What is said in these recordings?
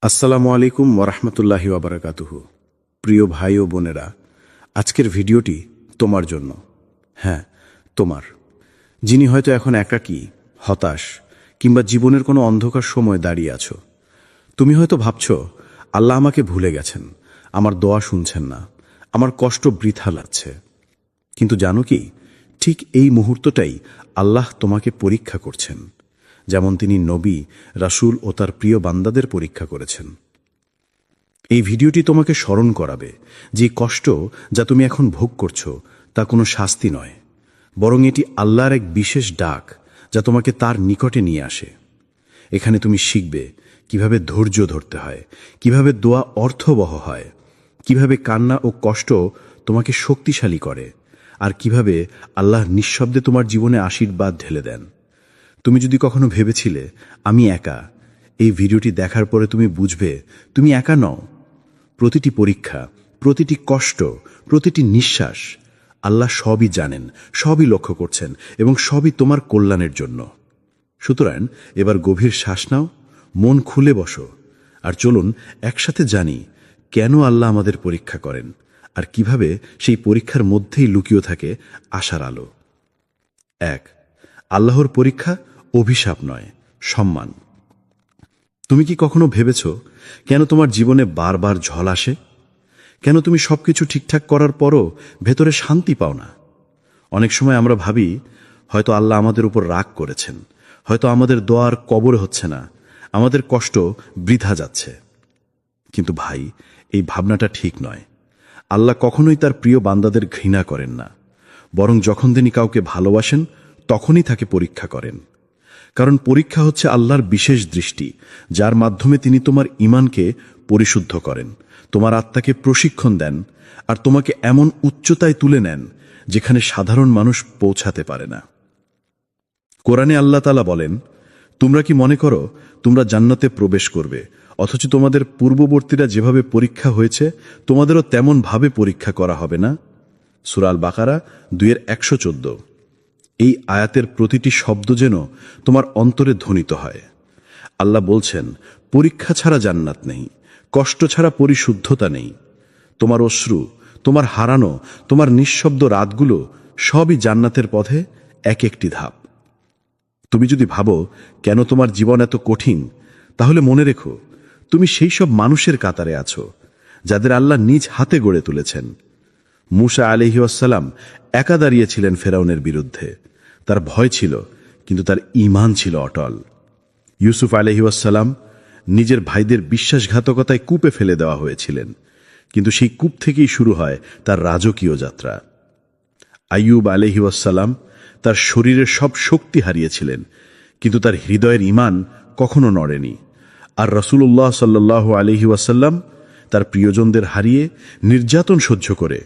আসসালামু আলাইকুম ওরহমতুল্লাহি ওয়াবারাকাতুহু। প্রিয় ভাই ও বোনেরা, আজকের ভিডিওটি তোমার জন্য। হ্যাঁ, তোমার, যিনি হয়তো এখন একাকী, হতাশ কিংবা জীবনের কোনো অন্ধকার সময় দাঁড়িয়ে আছো। তুমি হয়তো ভাবছো, আল্লাহ আমাকে ভুলে গেছেন, আমার দোয়া শুনছেন না, আমার কষ্ট বৃথা লাগছে। কিন্তু জানো কি, ঠিক এই মুহূর্তটাই আল্লাহ তোমাকে পরীক্ষা করছেন, যেমন তিনি নবী, রাসূল ও তার প্রিয় বান্দাদের পরীক্ষা করেছেন। এই ভিডিওটি তোমাকে স্মরণ করাবে যে কষ্ট যা তুমি এখন ভোগ করছো তা কোনো শাস্তি নয়, বরং এটি আল্লাহর এক বিশেষ ডাক যা তোমাকে তার নিকটে নিয়ে আসে। এখানে তুমি শিখবে কিভাবে ধৈর্য ধরতে হয়, কিভাবে দোয়া অর্থবহ হয়, কিভাবে কান্না ও কষ্ট তোমাকে শক্তিশালী করে, আর কিভাবে আল্লাহ নিঃশব্দে তোমার জীবনে আশীর্বাদ ঢেলে দেন। তুমি যদি কখনো ভেবেছিলে আমি একা, এই ভিডিওটি দেখার পরে তুমি বুঝবে তুমি একা নও। প্রতিটি পরীক্ষা, প্রতিটি কষ্ট, প্রতিটি নিঃশ্বাস আল্লাহ সবই জানেন, সবই লক্ষ্য করছেন এবং সবই তোমার কল্যাণের জন্য। সুতরাং এবার গভীর শ্বাস নাও, মন খুলে বসো, আর চলুন একসাথে জানি কেন আল্লাহ আমাদের পরীক্ষা করেন আর কিভাবে সেই পরীক্ষার মধ্যেই লুকিয়ে থাকে আশার আলো। 1. আল্লাহর পরীক্ষা অভিশাপ নয়, সম্মান। তুমি কি কখনো ভেবেছ কেন তোমার জীবনে বারবার ঝড় আসে? কেন তুমি সবকিছু ঠিকঠাক করার পরও ভেতরে শান্তি পাও না? অনেক সময় আমরা ভাবি হয়তো আল্লাহ আমাদের উপর রাগ করেছেন, হয়তো আমাদের দোয়ার কবর হচ্ছে না, আমাদের কষ্ট বৃথা যাচ্ছে। কিন্তু ভাই, এই ভাবনাটা ঠিক নয়। আল্লাহ কখনোই তার প্রিয় বান্দাদের ঘৃণা করেন না, বরং যখন তিনি কাউকে ভালোবাসেন তখনই তাকে পরীক্ষা করেন। কারণ পরীক্ষা হচ্ছে আল্লাহর বিশেষ দৃষ্টি, যার মাধ্যমে তিনি তোমার ঈমানকে পরিশুদ্ধ করেন, তোমার আত্মাকে প্রশিক্ষণ দেন, আর তোমাকে এমন উচ্চতায় তুলে নেন যেখানে সাধারণ মানুষ পৌঁছাতে পারে না। কোরআনে আল্লাহ তাআলা বলেন, তোমরা কি মনে করো তোমরা জান্নাতে প্রবেশ করবে, অথচ তোমাদের পূর্ববর্তীরা যেভাবে পরীক্ষা হয়েছে তোমাদেরও তেমন ভাবে পরীক্ষা করা হবে না? সূরা আল বাকারা 2:114। এই আয়াতের প্রতিটি শব্দ যেন তোমার অন্তরে ধ্বনিত হয়। আল্লাহ বলছেন, পরীক্ষা ছাড়া জান্নাত নেই, কষ্ট ছাড়া পরিশুদ্ধতা নেই। তোমার অশ্রু, তোমার হারানো, তোমার নিঃশব্দ রাতগুলো সবই জান্নাতের পথে এক একটি ধাপ। তুমি যদি ভাবো কেন তোমার জীবন এত কঠিন, তাহলে মনে রেখো তুমি সেই সব মানুষের কাতারে আছো যাদের আল্লাহ নিজ হাতে গড়ে তুলেছেন। মূসা আলাইহিসসালাম একা দাঁড়িয়েছিলেন ফেরাউনের বিরুদ্ধে। তার ভয় ছিল, কিন্তু তার ঈমান ছিল অটল। ইউসুফ আলাইহিসসালাম নিজের ভাইদের বিশ্বাসঘাতকতায় কূপে ফেলে দেওয়া হয়েছিলেন, কিন্তু সেই কূপ থেকেই শুরু হয় তার রাজকীয় যাত্রা। আইয়ুব আলাইহিসসালাম তার শরীরের সব শক্তি হারিয়েছিলেন, কিন্তু তার হৃদয়ের ঈমান কখনো নড়েনি। আর রাসূলুল্লাহ সাল্লাল্লাহু আলাইহি ওয়াসাল্লাম তার প্রিয়জনদের হারিয়ে নির্যাতন সহ্য করে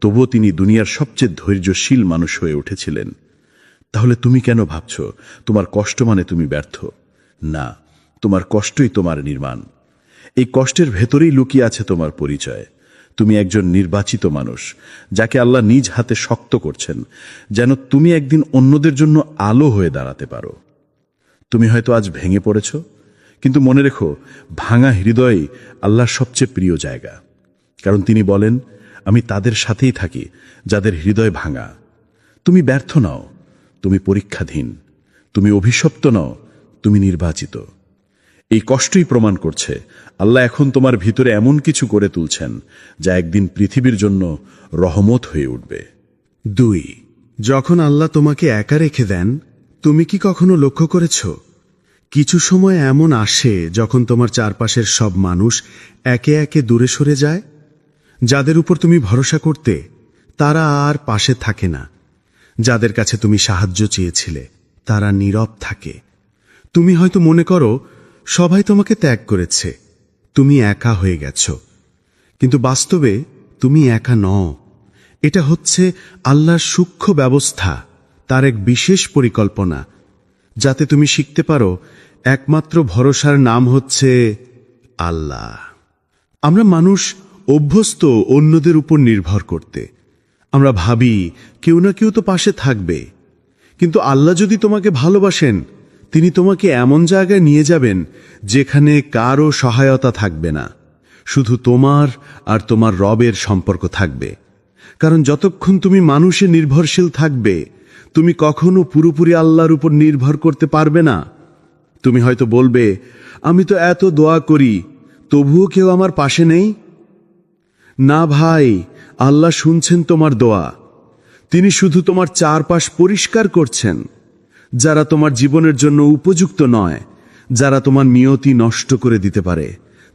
তবুও তিনি দুনিয়ার সবচেয়ে ধৈর্যশীল মানুষ হয়ে উঠেছিলেন। তাহলে তুমি কেন ভাবছ তোমার কষ্ট মানে তুমি ব্যর্থ? না, তোমার কষ্টই তোমার নির্মাণ। এই কষ্টের ভেতরেই লুকিয়ে আছে তোমার পরিচয়। তুমি একজন নির্বাচিত মানুষ, যাকে আল্লাহ নিজ হাতে শক্ত করছেন, যেন তুমি একদিন অন্যদের জন্য আলো হয়ে দাঁড়াতে পারো। তুমি হয়তো আজ ভেঙে পড়েছ, কিন্তু মনে রেখো, ভাঙা হৃদয়ই আল্লাহর সবচেয়ে প্রিয় জায়গা। কারণ তিনি বলেন, আমি তাদের সাথেই থাকি যাদের হৃদয় ভাঙা। তুমি ব্যর্থ নও, তুমি পরীক্ষাধীন। তুমি অভিশপ্ত নও, তুমি নির্বাচিত। এই কষ্টই প্রমাণ করছে আল্লাহ এখন তোমার ভিতরে এমন কিছু করে তুলছেন যা একদিন পৃথিবীর জন্য রহমত হয়ে উঠবে। 2. যখন আল্লাহ তোমাকে একা রেখে দেন, তুমি কি কখনো লক্ষ্য করেছ কিছু সময় এমন আসে যখন তোমার চারপাশের সব মানুষ একে একে দূরে সরে যায়? যাদের উপর তুমি ভরসা করতে, তারা আর পাশে থাকে না। যাদের কাছে তুমি সাহায্য চেয়েছিলে, তারা নীরব থাকে। তুমি হয়তো মনে করো সবাই তোমাকে ত্যাগ করেছে, তুমি একা হয়ে গেছ। কিন্তু বাস্তবে তুমি একা নও। এটা হচ্ছে আল্লাহর সূক্ষ্ম ব্যবস্থা, তার এক বিশেষ পরিকল্পনা, যাতে তুমি শিখতে পারো একমাত্র ভরসার নাম হচ্ছে আল্লাহ। আমরা মানুষ অভ্যস্ত অন্যদের উপর নির্ভর করতে। আমরা ভাবি কেউ না কেউ তো পাশে থাকবে। কিন্তু আল্লাহ যদি তোমাকে ভালোবাসেন, তিনি তোমাকে এমন জায়গায় নিয়ে যাবেন যেখানে কারও সহায়তা থাকবে না, শুধু তোমার আর তোমার রবের সম্পর্ক থাকবে। কারণ যতক্ষণ তুমি মানুষে নির্ভরশীল থাকবে, তুমি কখনো পুরোপুরি আল্লাহর উপর নির্ভর করতে পারবে না। তুমি হয়তো বলবে, আমি তো এত দোয়া করি, তবুও কেউ আমার পাশে নেই। না ভাই, আল্লাহ শুনছেন তোমার দোয়া। তিনি শুধু তোমার চারপাশ পরিষ্কার করছেন। যারা তোমার জীবনের জন্য উপযুক্ত নয়, যারা তোমার নিয়তি নষ্ট করে দিতে পারে,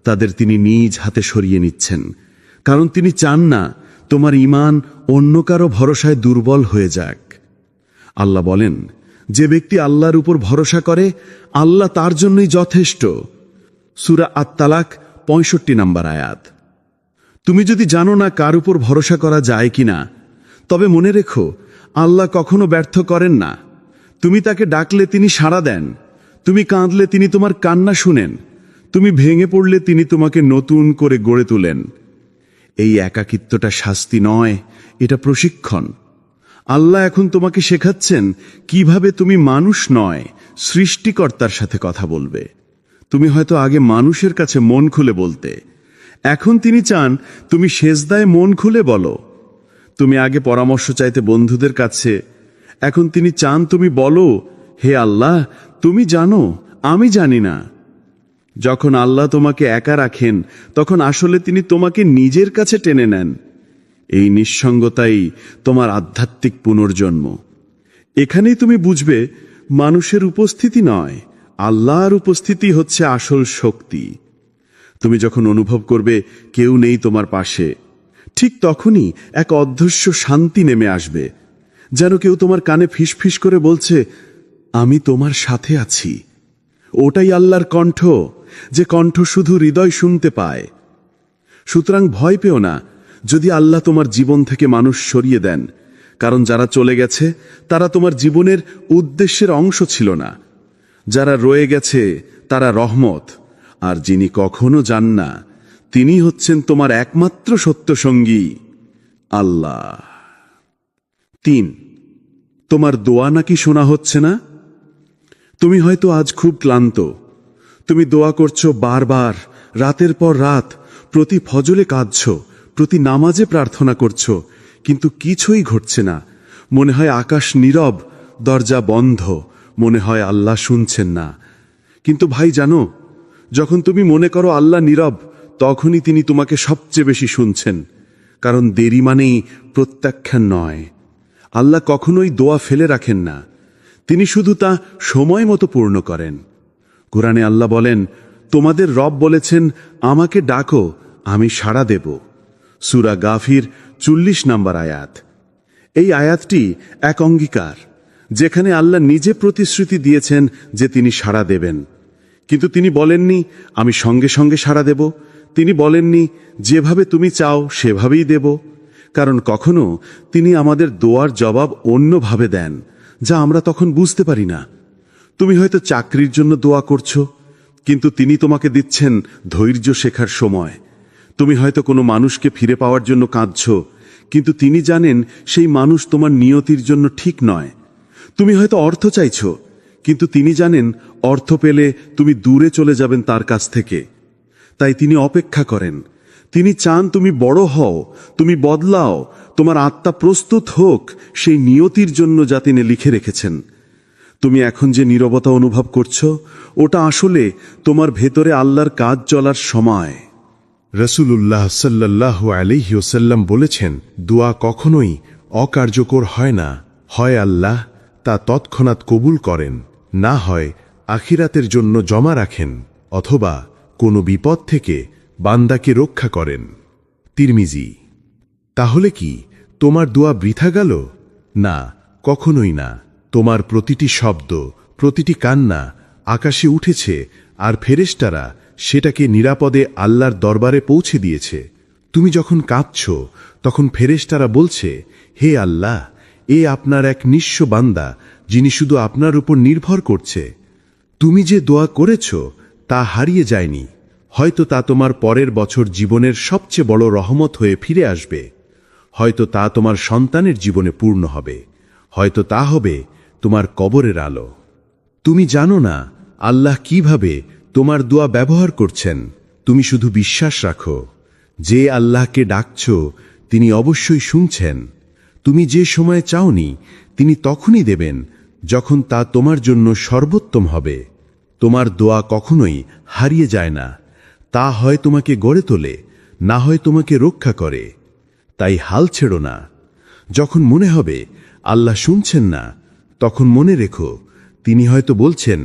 তাদের তিনি নিজ হাতে সরিয়ে নিচ্ছেন। কারণ তিনি চান না তোমার ঈমান অন্য কারো ভরসায় দুর্বল হয়ে যাক। আল্লাহ বলেন, যে ব্যক্তি আল্লাহর উপর ভরসা করে, আল্লাহ তার জন্যই যথেষ্ট। সূরা আত-তালাক ৬৫ নম্বর আয়াত। তুমি যদি জানো না কার উপর ভরসা করা যায় কিনা, তবে মনে রেখো, আল্লাহ কখনো ব্যর্থ করেন না। তুমি তাকে ডাকলে তিনি সাড়া দেন। তুমি কাঁদলে তিনি তোমার কান্না শুনেন। তুমি ভেঙে পড়লে তিনি তোমাকে নতুন করে গড়ে তোলেন। এই একাকিত্বটা শাস্তি নয়, এটা প্রশিক্ষণ। আল্লাহ এখন তোমাকে শেখাচ্ছেন কিভাবে তুমি মানুষ নয়, সৃষ্টিকর্তার সাথে কথা বলবে। তুমি হয়তো আগে মানুষের কাছে মন খুলে বলতে, এখন তিনি চান তুমি সেজদায় মন খুলে বলো। তুমি আগে পরামর্শ চাইতে বন্ধুদের কাছে, এখন তিনি চান তুমি বলো, হে আল্লাহ, তুমি জানো, আমি জানি না। যখন আল্লাহ তোমাকে একা রাখেন, তখন আসলে তিনি তোমাকে নিজের কাছে টেনে নেন। এই নিঃসঙ্গতাই তোমার আধ্যাত্মিক পুনর্জন্ম। এখানেই তুমি বুঝবে, মানুষের উপস্থিতি নয়, আল্লাহর উপস্থিতি হচ্ছে আসল শক্তি। তুমি যখন অনুভব করবে কেউ নেই তোমার পাশে, ঠিক তখনই এক অদৃশ্য শান্তি নেমে আসবে, যেন কেউ তোমার কানে ফিসফিস করে বলছে, আমি তোমার সাথে আছি। ওটাই আল্লাহর কণ্ঠ, যে কণ্ঠ শুধু হৃদয় শুনতে পায়। সুতরাং ভয় পেও না যদি আল্লাহ তোমার জীবন থেকে মানুষ সরিয়ে দেন, কারণ যারা চলে গেছে তারা তোমার জীবনের উদ্দেশ্যের অংশ ছিল না। যারা রয়ে গেছে তারা রহমত, আর যিনি কখনো যান না, তিনি হচ্ছেন তোমার একমাত্র সত্য সঙ্গী, আল্লাহ। ৩, তোমার দোয়া নাকি শোনা হচ্ছে না? তুমি হয়তো আজ খুব ক্লান্ত। তুমি দোয়া করছো বারবার, রাতের পর রাত, প্রতি ফজলে কাঁদছো, প্রতি নামাজে প্রার্থনা করছো, কিন্তু কিছুই ঘটছে না। মনে হয় আকাশ নীরব, দরজা বন্ধ, মনে হয় আল্লাহ শুনছেন না। কিন্তু ভাই জানো, যখন তুমি মনে করো আল্লাহ নীরব, তখনই তিনি তোমাকে সবচেয়ে বেশি শুনছেন। কারণ দেরি মানেই প্রত্যাখ্যান নয়। আল্লাহ কখনোই দোয়া ফেলে রাখেন না, তিনি শুধু তা সময় মতো পূর্ণ করেন। কোরআনে আল্লাহ বলেন, তোমাদের রব বলেছেন, আমাকে ডাকো, আমি সাড়া দেব। সূরা গাফির ৪০ নম্বর আয়াত। এই আয়াতটি এক অঙ্গীকার, যেখানে আল্লাহ নিজে প্রতিশ্রুতি দিয়েছেন যে তিনি সাড়া দেবেন। কিন্তু তিনি বলেননি, আমি সঙ্গে সঙ্গে সাড়া দেব। তিনি বলেননি, যেভাবে তুমি চাও সেভাবেই দেব। কারণ কখনো তিনি আমাদের দোয়ার জবাব অন্যভাবে দেন, যা আমরা তখন বুঝতে পারি না। তুমি হয়তো চাকরির জন্য দোয়া করছো, কিন্তু তিনি তোমাকে দিচ্ছেন ধৈর্য শেখার সময়। তুমি হয়তো কোনো মানুষকে ফিরে পাওয়ার জন্য কাঁদছো, কিন্তু তিনি জানেন সেই মানুষ তোমার নিয়তির জন্য ঠিক নয়। তুমি হয়তো অর্থ চাইছো, কিন্তু তিনি জানেন অর্থ পেলে তুমি দূরে চলে যাবেন তার কাছ থেকে। তাই তিনি অপেক্ষা করেন। তিনি চান তুমি বড় হও, তুমি বদলাও, তোমার আত্মা প্রস্তুত হোক সেই নিয়তির জন্য যা তিনি লিখে রেখেছেন। তুমি এখন যে নীরবতা অনুভব করছো, ওটা আসলে তোমার ভেতরে আল্লাহর কাজ চলার সময়। রাসূলুল্লাহ সাল্লাল্লাহু আলাইহি ওয়াসাল্লাম বলেছেন, দোয়া কখনোই অকার্যকর হয় না। হয় আল্লাহ তা তৎক্ষণাৎ কবুল করেন, না হয় আখিরাতের জন্য জমা রাখেন, অথবা কোনো বিপদ থেকে বান্দাকে রক্ষা করেন। তিরমিজি। তাহলে কি তোমার দোয়া বৃথা গেল? না, কখনোই না। তোমার প্রতিটি শব্দ, প্রতিটি কান্না আকাশে উঠেছে, আর ফেরেশতারা সেটাকে নিরাপদে আল্লাহর দরবারে পৌঁছে দিয়েছে। তুমি যখন কাঁদছ, তখন ফেরেশতারা বলছে, হে আল্লাহ, এ আপনার এক নিঃস্ব বান্দা, যিনি শুধু আপনার উপর নির্ভর করছে। তুমি যে দোয়া করেছ তা হারিয়ে যায়নি। হয়তো তা তোমার পরের বছর জীবনের সবচেয়ে বড় রহমত হয়ে ফিরে আসবে। হয়তো তা তোমার সন্তানের জীবনে পূর্ণ হবে। হয়তো তা হবে তোমার কবরের আলো। তুমি জানো না আল্লাহ কিভাবে তোমার দোয়া ব্যবহার করছেন। তুমি শুধু বিশ্বাস রাখো, যে আল্লাহকে ডাকছ তিনি অবশ্যই শুনছেন। তুমি যে সময়ে চাওনি তিনি তখনই দেবেন যখন তা তোমার জন্য সর্বোত্তম হবে। তোমার দোয়া কখনোই হারিয়ে যায় না, তা হয় তোমাকে গড়ে তোলে, না হয় তোমাকে রক্ষা করে। তাই হাল ছেড়ো না। যখন মনে হবে আল্লাহ শুনছেন না, তখন মনে রেখো তিনি হয়তো বলছেন,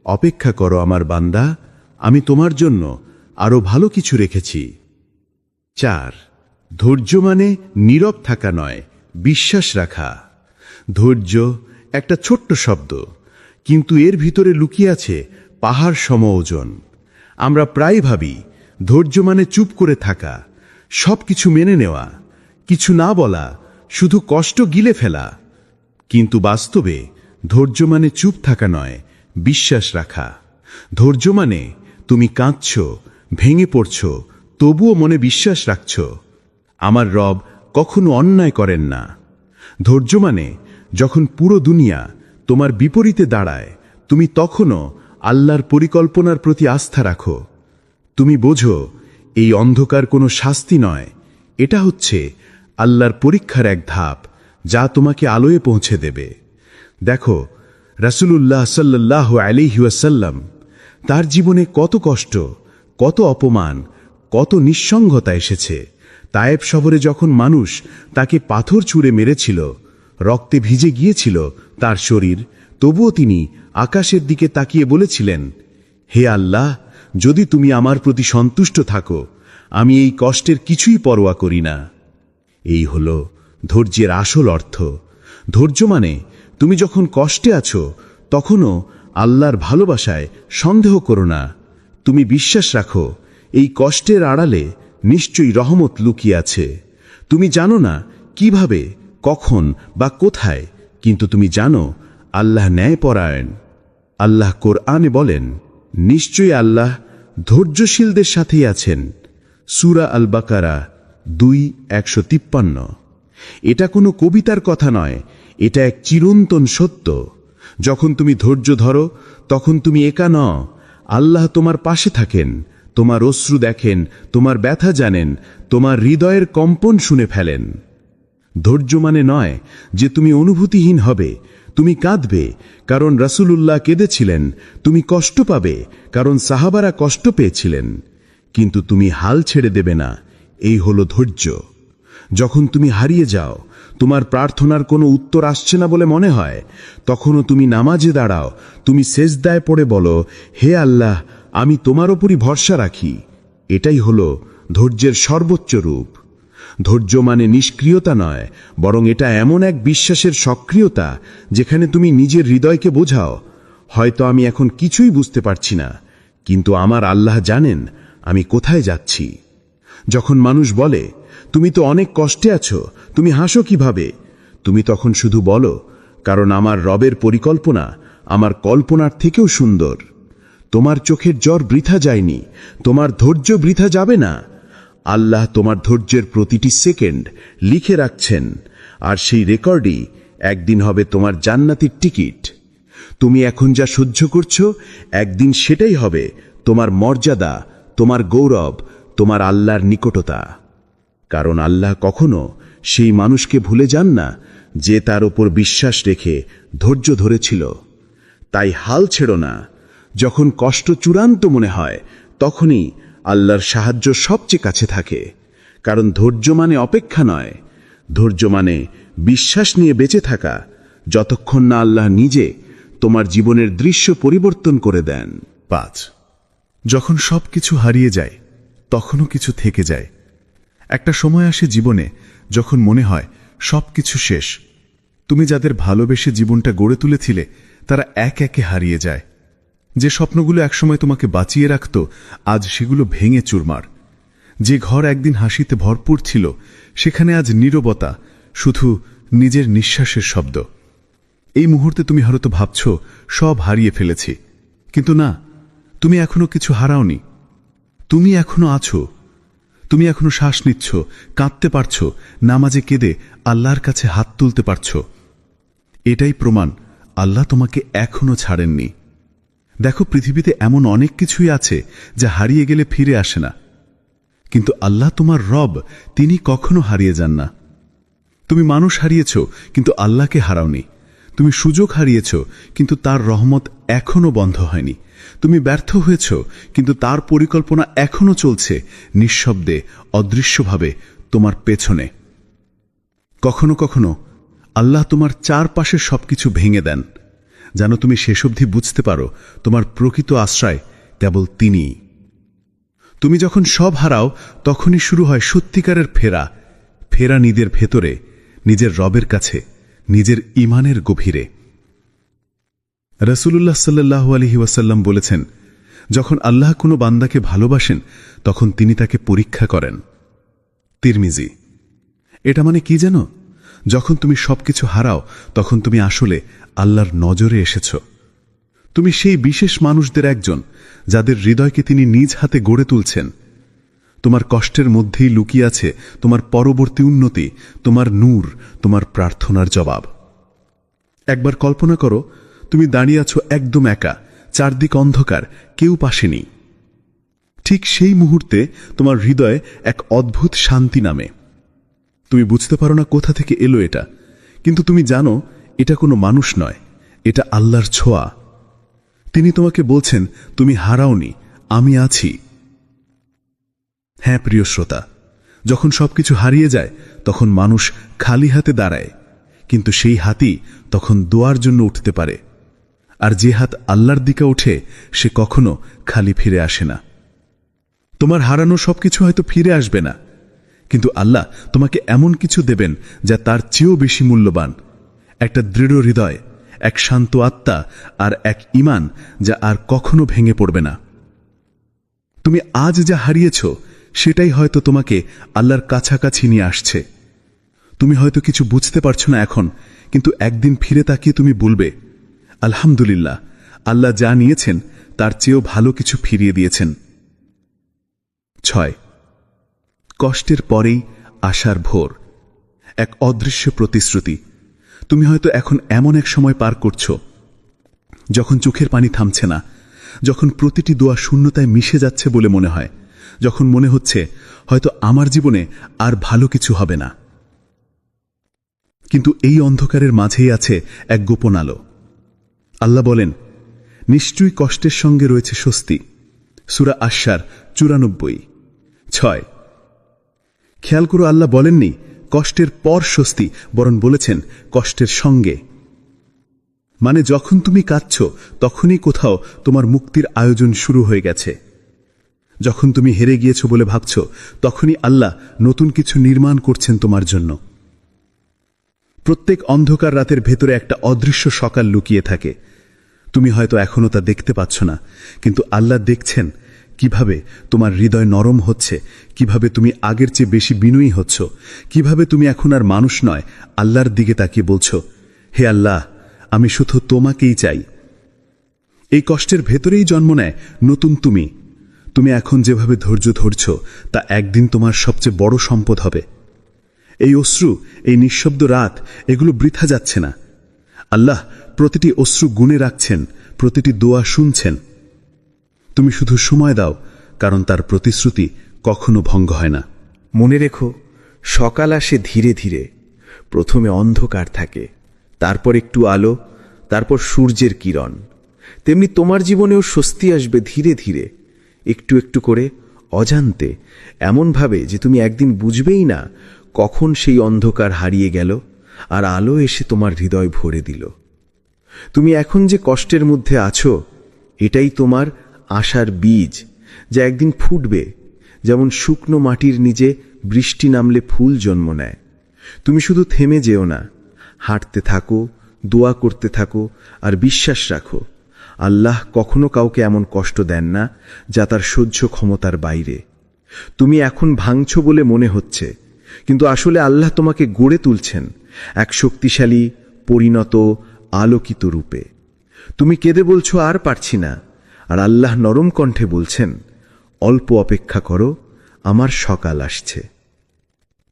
অপেক্ষা করো আমার বান্দা, আমি তোমার জন্য আরো ভালো কিছু রেখেছি। 4. ধৈর্য মানে নীরব থাকা নয়, বিশ্বাস রাখা। ধৈর্য একটা ছোট্ট শব্দ, কিন্তু এর ভিতরে লুকিয়ে আছে পাহাড় সম ওজন। আমরা প্রায় ভাবি ধৈর্য মানে চুপ করে থাকা, সবকিছু মেনে নেওয়া, কিছু না বলা, শুধু কষ্ট গিলে ফেলা। কিন্তু বাস্তবে ধৈর্য মানে চুপ থাকা নয়, বিশ্বাস রাখা। ধৈর্য মানে তুমি কাঁদছ, ভেঙে পড়ছ, তবুও মনে বিশ্বাস রাখছ, আমার রব কখনো অন্যায় করেন না। ধৈর্য মানে যখন পুরো দুনিয়া তোমার বিপরীতে দাঁড়ায়, তুমি তখনও আল্লাহর পরিকল্পনার প্রতি আস্থা রাখো। তুমি বোঝো এই অন্ধকার কোনো শাস্তি নয়, এটা হচ্ছে আল্লাহর পরীক্ষার এক ধাপ, যা তোমাকে আলোয় পৌঁছে দেবে। দেখো রাসূলুল্লাহ সাল্লাল্লাহু আলাইহি ওয়াসাল্লাম, তার জীবনে কত কষ্ট, কত অপমান, কত নিঃসঙ্গতা এসেছে। তায়েব শহরে যখন মানুষ তাকে পাথর ছুঁড়ে মেরেছিল, রক্তে ভিজে গিয়েছিল তার শরীর, তবুও তিনি আকাশের দিকে তাকিয়ে বলেছিলেন, হে আল্লাহ, যদি তুমি আমার প্রতি সন্তুষ্ট থাকো, আমি এই কষ্টের কিছুই পরোয়া করি না। এই হল ধৈর্যের আসল অর্থ। ধৈর্য মানে তুমি যখন কষ্টে আছো তখনও আল্লাহর ভালোবাসায় সন্দেহ করো না। তুমি বিশ্বাস রাখো এই কষ্টের আড়ালে নিশ্চয়ই রহমত লুকিয়ে আছে। তুমি জানো না কিভাবে, কখন বা কোথায়, কিন্তু তুমি জানো আল্লাহ ন্যায়পরায়ণ। আল্লাহ কোরআনে বলেন, নিশ্চয়ই আল্লাহ ধৈর্যশীলদের সাথেই আছেন। সূরা আল বাকারা 2:153। এটা কোনো কবিতার কথা নয়, এটা এক চিরন্তন সত্য। যখন তুমি ধৈর্য ধরো তখন তুমি একা নও, আল্লাহ তোমার পাশে থাকেন, তোমার অশ্রু দেখেন, তোমার ব্যথা জানেন, তোমার হৃদয়ের কম্পন শুনে ফেলেন। ধৈর্য মানে নয় যে তুমি অনুভূতিহীন হবে, তুমি কাঁদবে কারণ রাসূলুল্লাহ কেঁদেছিলেন, তুমি কষ্ট পাবে কারণ সাহাবারা কষ্ট পেয়েছিলেন, কিন্তু তুমি হাল ছেড়ে দেবে না। এই হলো ধৈর্য। যখন তুমি হারিয়ে যাও, তোমার প্রার্থনার কোনো উত্তর আসছে না বলে মনে হয়, তখনও তুমি নামাজে দাঁড়াও, তুমি সেজদায় পড়ে বলো, হে আল্লাহ, আমি তোমার ওপরই ভরসা রাখি। এটাই হলো ধৈর্যের সর্বোচ্চ রূপ। ধৈর্য মানে নিষ্ক্রিয়তা নয়, বরং এটা এমন এক বিশ্বাসের সক্রিয়তা যেখানে তুমি নিজের হৃদয়কে বোঝাও, হয়তো আমি এখন কিছুই বুঝতে পারছি না, কিন্তু আমার আল্লাহ জানেন আমি কোথায় যাচ্ছি। যখন মানুষ বলে, তুমি তো অনেক কষ্টে আছো, তুমি হাসো কিভাবে, তুমি তখন শুধু বলো, কারণ আমার রবের পরিকল্পনা আমার কল্পনার থেকেও সুন্দর। তোমার চোখের জল বৃথা যায়নি, তোমার ধৈর্য বৃথা যাবে না। আল্লাহ তোমার ধৈর্যের প্রতিটি সেকেন্ড লিখে রাখছেন, আর সেই রেকর্ডই একদিন হবে তোমার জান্নাতের টিকিট। তুমি এখন যা সহ্য করছো, একদিন সেটাই হবে তোমার মর্যাদা, তোমার গৌরব, তোমার আল্লাহর নিকটতা। কারণ আল্লাহ কখনো সেই মানুষকে ভুলে যান না যে তার ওপর বিশ্বাস রেখে ধৈর্য ধরেছিল। তাই হাল ছেড়ো না। যখন কষ্ট চূড়ান্ত মনে হয়, তখনই আল্লাহর সাহায্য সবচেয়ে কাছে থাকে। কারণ ধৈর্য মানে অপেক্ষা নয়, ধৈর্য মানে বিশ্বাস নিয়ে বেঁচে থাকা, যতক্ষণ না আল্লাহ নিজে তোমার জীবনের দৃশ্য পরিবর্তন করে দেন। 5. যখন সবকিছু হারিয়ে যায়, তখনও কিছু থেকে যায়। একটা সময় আসে জীবনে যখন মনে হয় সবকিছু শেষ। তুমি যাদের ভালোবেসে জীবনটা গড়ে তুলেছিলে, তারা এক একে হারিয়ে যায়। যে স্বপ্নগুলো একসময় তোমাকে বাঁচিয়ে রাখত, আজ সেগুলো ভেঙে চুরমার। যে ঘর একদিন হাসিতে ভরপুর ছিল, সেখানে আজ নীরবতা, শুধু নিজের নিঃশ্বাসের শব্দ। এই মুহূর্তে তুমি হয়তো ভাবছ সব হারিয়ে ফেলেছি, কিন্তু না, তুমি এখনো কিছু হারাওনি। তুমি এখনো আছো, তুমি এখনো শ্বাস নিচ্ছ, কাঁদতে পারছ, নামাজে কেঁদে আল্লাহর কাছে হাত তুলতে পারছ। এটাই প্রমাণ আল্লাহ তোমাকে এখনো ছাড়েননি। দেখো, পৃথিবীতে এমন অনেক কিছুই আছে যা হারিয়ে গেলে ফিরে আসে না, কিন্তু আল্লাহ তোমার রব, তিনি কখনো হারিয়ে যান না। তুমি মানুষ হারিয়েছ, কিন্তু আল্লাহকে হারাওনি। তুমি সুযোগ হারিয়েছ, কিন্তু তার রহমত এখনো বন্ধ হয়নি। তুমি ব্যর্থ হয়েছ, কিন্তু তার পরিকল্পনা এখনো চলছে, নিঃশব্দে, অদৃশ্যভাবে তোমার পেছনে। কখনো কখনো আল্লাহ তোমার চারপাশের সবকিছু ভেঙে দেন, যেন তুমি শেষ অবধি বুঝতে পারো তোমার প্রকৃত আশ্রয় কেবল তিনিই। তুমি যখন সব হারাও, তখনই শুরু হয় সত্যিকারের ফেরা নিজের ভেতরে, নিজের রবের কাছে, নিজের ঈমানের গভীরে। রাসূলুল্লাহ সাল্লাল্লাহু আলাইহি ওয়াসাল্লাম বলেছেন, যখন আল্লাহ কোনো বান্দাকে ভালোবাসেন, তখন তিনি তাকে পরীক্ষা করেন। তিরমিজি। এটা মানে কি জানো? যখন তুমি সবকিছু হারাও, তখন তুমি আসলে আল্লাহর নজরে এসেছ। তুমি সেই বিশেষ মানুষদের একজন, যাদের হৃদয়কে তিনি নিজ হাতে গড়ে তুলছেন। তোমার কষ্টের মধ্যেই লুকিয়ে আছে তোমার পরবর্তী উন্নতি, তোমার নূর, তোমার প্রার্থনার জবাব। একবার কল্পনা করো, তুমি দাঁড়িয়ে আছো একদম একা, চারদিক অন্ধকার, কেউ পাশে নেই। ঠিক সেই মুহূর্তে তোমার হৃদয়ে এক অদ্ভুত শান্তি নামে। তুমি বুঝতে পারো না কোথা থেকে এলো এটা, কিন্তু তুমি জানো এটা কোনো মানুষ নয়, এটা আল্লাহর ছোঁয়া। তিনি তোমাকে বলছেন, তুমি হারাওনি, আমি আছি। হ্যাঁ প্রিয় শ্রোতা, যখন সবকিছু হারিয়ে যায়, তখন মানুষ খালি হাতে দাঁড়ায়, কিন্তু সেই হাতই তখন দোয়ার জন্য উঠতে পারে। আর যে হাত আল্লাহর দিকে ওঠে, সে কখনো খালি ফিরে আসে না। তোমার হারানো সবকিছু হয়তো ফিরে আসবে না, কিন্তু আল্লাহ তোমাকে এমন কিছু দেবেন যা তার চেয়েও বেশি মূল্যবান। একটা দৃঢ় হৃদয়, এক শান্ত আত্মা, আর এক ঈমান যা আর কখনো ভেঙে পড়বে না। তুমি আজ যা হারিয়েছ, সেটাই হয়তো তোমাকে আল্লাহর কাছাকাছি নিয়ে আসছে। তুমি হয়তো কিছু বুঝতে পারছো না এখন, কিন্তু একদিন ফিরে তাকিয়ে তুমি বলবে, আলহামদুলিল্লাহ, আল্লাহ যা নিয়েছেন তার চেয়েও ভালো কিছু ফিরিয়ে দিয়েছেন। 6. কষ্টের পরেই আশার ভোর। এক অদৃশ্য প্রতিশ্রুতি। তুমি হয়তো এখন এমন এক সময় পার করছো, যখন চোখের পানি থামছে না, যখন প্রতিটি দোয়া শূন্যতায় মিশে যাচ্ছে বলে মনে হয়, যখন মনে হচ্ছে হয়তো আমার জীবনে আর ভালো কিছু হবে না। কিন্তু এই অন্ধকারের মাঝেই আছে এক গোপন আলো। আল্লাহ বলেন, নিশ্চয়ই কষ্টের সঙ্গে রয়েছে স্বস্তি। সূরা আশ-শার 94। 6। খেয়াল করো, আল্লাহ বলেননি কষ্টের পর স্বস্তি, বরং বলেছেন কষ্টের সঙ্গে। মানে যখন তুমি কাঁদছ, তখনই কোথাও তোমার মুক্তির আয়োজন শুরু হয়ে গেছে। যখন তুমি হেরে গিয়েছ বলে ভাবছ, তখনই আল্লাহ নতুন কিছু নির্মাণ করছেন তোমার জন্য। প্রত্যেক অন্ধকার রাতের ভেতরে একটা অদৃশ্য সকাল লুকিয়ে থাকে। তুমি হয়তো এখনো তা দেখতে পাচ্ছ না, কিন্তু আল্লাহ দেখছেন কিভাবে তোমার হৃদয় নরম হচ্ছে, কিভাবে তুমি আগের চেয়ে বেশি বিনয়ী হচ্ছ, কিভাবে তুমি এখন আর মানুষ নয়, আল্লাহর দিকে তাকিয়ে বলছ, হে আল্লাহ, আমি শুধু তোমাকেই চাই। এই কষ্টের ভেতরেই জন্ম নেয় নতুন তুমি। তুমি এখন যেভাবে ধৈর্য ধরছ, তা একদিন তোমার সবচেয়ে বড় সম্পদ হবে। এই অশ্রু, এই নিঃশব্দ রাত, এগুলো বৃথা যাচ্ছে না। আল্লাহ প্রতিটি অশ্রু গুণে রাখছেন, প্রতিটি দোয়া শুনছেন। তুমি শুধু সময় দাও, কারণ তার প্রতিশ্রুতি কখনো ভঙ্গ হয় না। মনে রেখো, সকাল আসে ধীরে ধীরে। প্রথমে অন্ধকার থাকে, তারপর একটু আলো, তারপর সূর্যের কিরণ। তেমনি তোমার জীবনেও স্বস্তি আসবে ধীরে ধীরে, একটু একটু করে, অজান্তে, এমনভাবে যে তুমি একদিন বুঝবেই না কখন সেই অন্ধকার হারিয়ে গেল আর আলো এসে তোমার হৃদয় ভরে দিল। তুমি এখন যে কষ্টের মধ্যে আছো, এটাই তোমার আশার বীজ, যা একদিন ফুটবে, যেমন শুকনো মাটির নিচে বৃষ্টি নামলে ফুল জন্ম নেয়। তুমি শুধু থেমে যেও না, হাঁটতে থাকো, দোয়া করতে থাকো, আর বিশ্বাস রাখো, আল্লাহ কখনো কাউকে এমন কষ্ট দেন না যা তার সহ্য ক্ষমতার বাইরে। তুমি এখন ভাঙছো বলে মনে হচ্ছে, কিন্তু আসলে আল্লাহ তোমাকে গড়ে তুলছেন এক শক্তিশালী, পরিণত, আলোকিত রূপে। তুমি কেঁদে বলছো আর পারছি না, আর আল্লাহ নরম কণ্ঠে বলছেন, অল্প অপেক্ষা করো, আমার সকাল আসছে।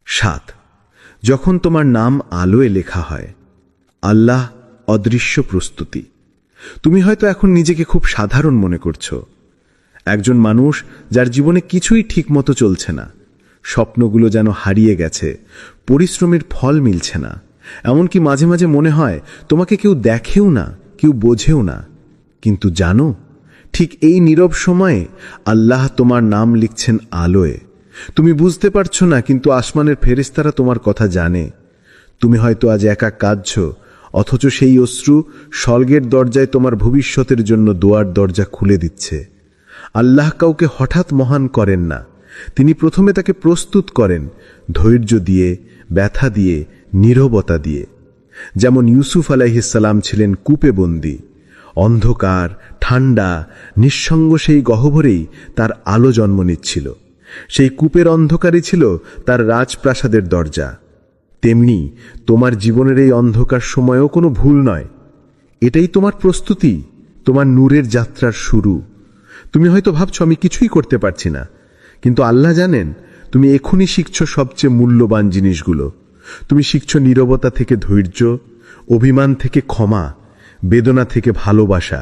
7. যখন তোমার নাম আলোয় লেখা হয়। আল্লাহ অদৃশ্য প্রস্তুতি। তুমি হয়তো এখন নিজেকে খুব সাধারণ মনে করছো, একজন মানুষ যার জীবনে কিছুই ঠিকমতো চলছে না, স্বপ্নগুলো যেন হারিয়ে গেছে, পরিশ্রমের ফল মিলছে না। এমনকি মাঝে মাঝে মনে হয় তোমাকে কেউ দেখেও না, কেউ বোঝেও না। কিন্তু জানো, ঠিক এই নীরব সময়ে আল্লাহ তোমার নাম লিখছেন আলোয়। তুমি বুঝতে পারছো না, কিন্তু আসমানের ফেরেশতারা তোমার কথা জানে। তুমি হয়তো আজ একা কাঁদছো, অথচ সেই অশ্রু স্বর্গের দরজায় তোমার ভবিষ্যতের জন্য দোয়ার দরজা খুলে দিচ্ছে। আল্লাহ কাউকে হঠাৎ মহান করেন না, তিনি প্রথমে তাকে প্রস্তুত করেন ধৈর্য দিয়ে, ব্যথা দিয়ে, নীরবতা দিয়ে। যেমন ইউসুফ আলাইহিসসালাম ছিলেন কূপে বন্দী, অন্ধকার, ঠান্ডা, নিঃসঙ্গ সেই গহ্বরেই তার আলো জন্ম নিচ্ছিল। সেই কূপের অন্ধকারই ছিল তার রাজপ্রাসাদের দরজা। তেমনি তোমার জীবনের এই অন্ধকার সময়েও কোনো ভুল নয়, এটাই তোমার প্রস্তুতি, তোমার নূরের যাত্রার শুরু। তুমি হয়তো ভাবছো আমি কিছুই করতে পারছি না, কিন্তু আল্লাহ জানেন তুমি এখনই শিখছো সবচেয়ে মূল্যবান জিনিসগুলো। তুমি শিখছো নীরবতা থেকে ধৈর্য, অভিমান থেকে ক্ষমা, বেদনা থেকে ভালোবাসা,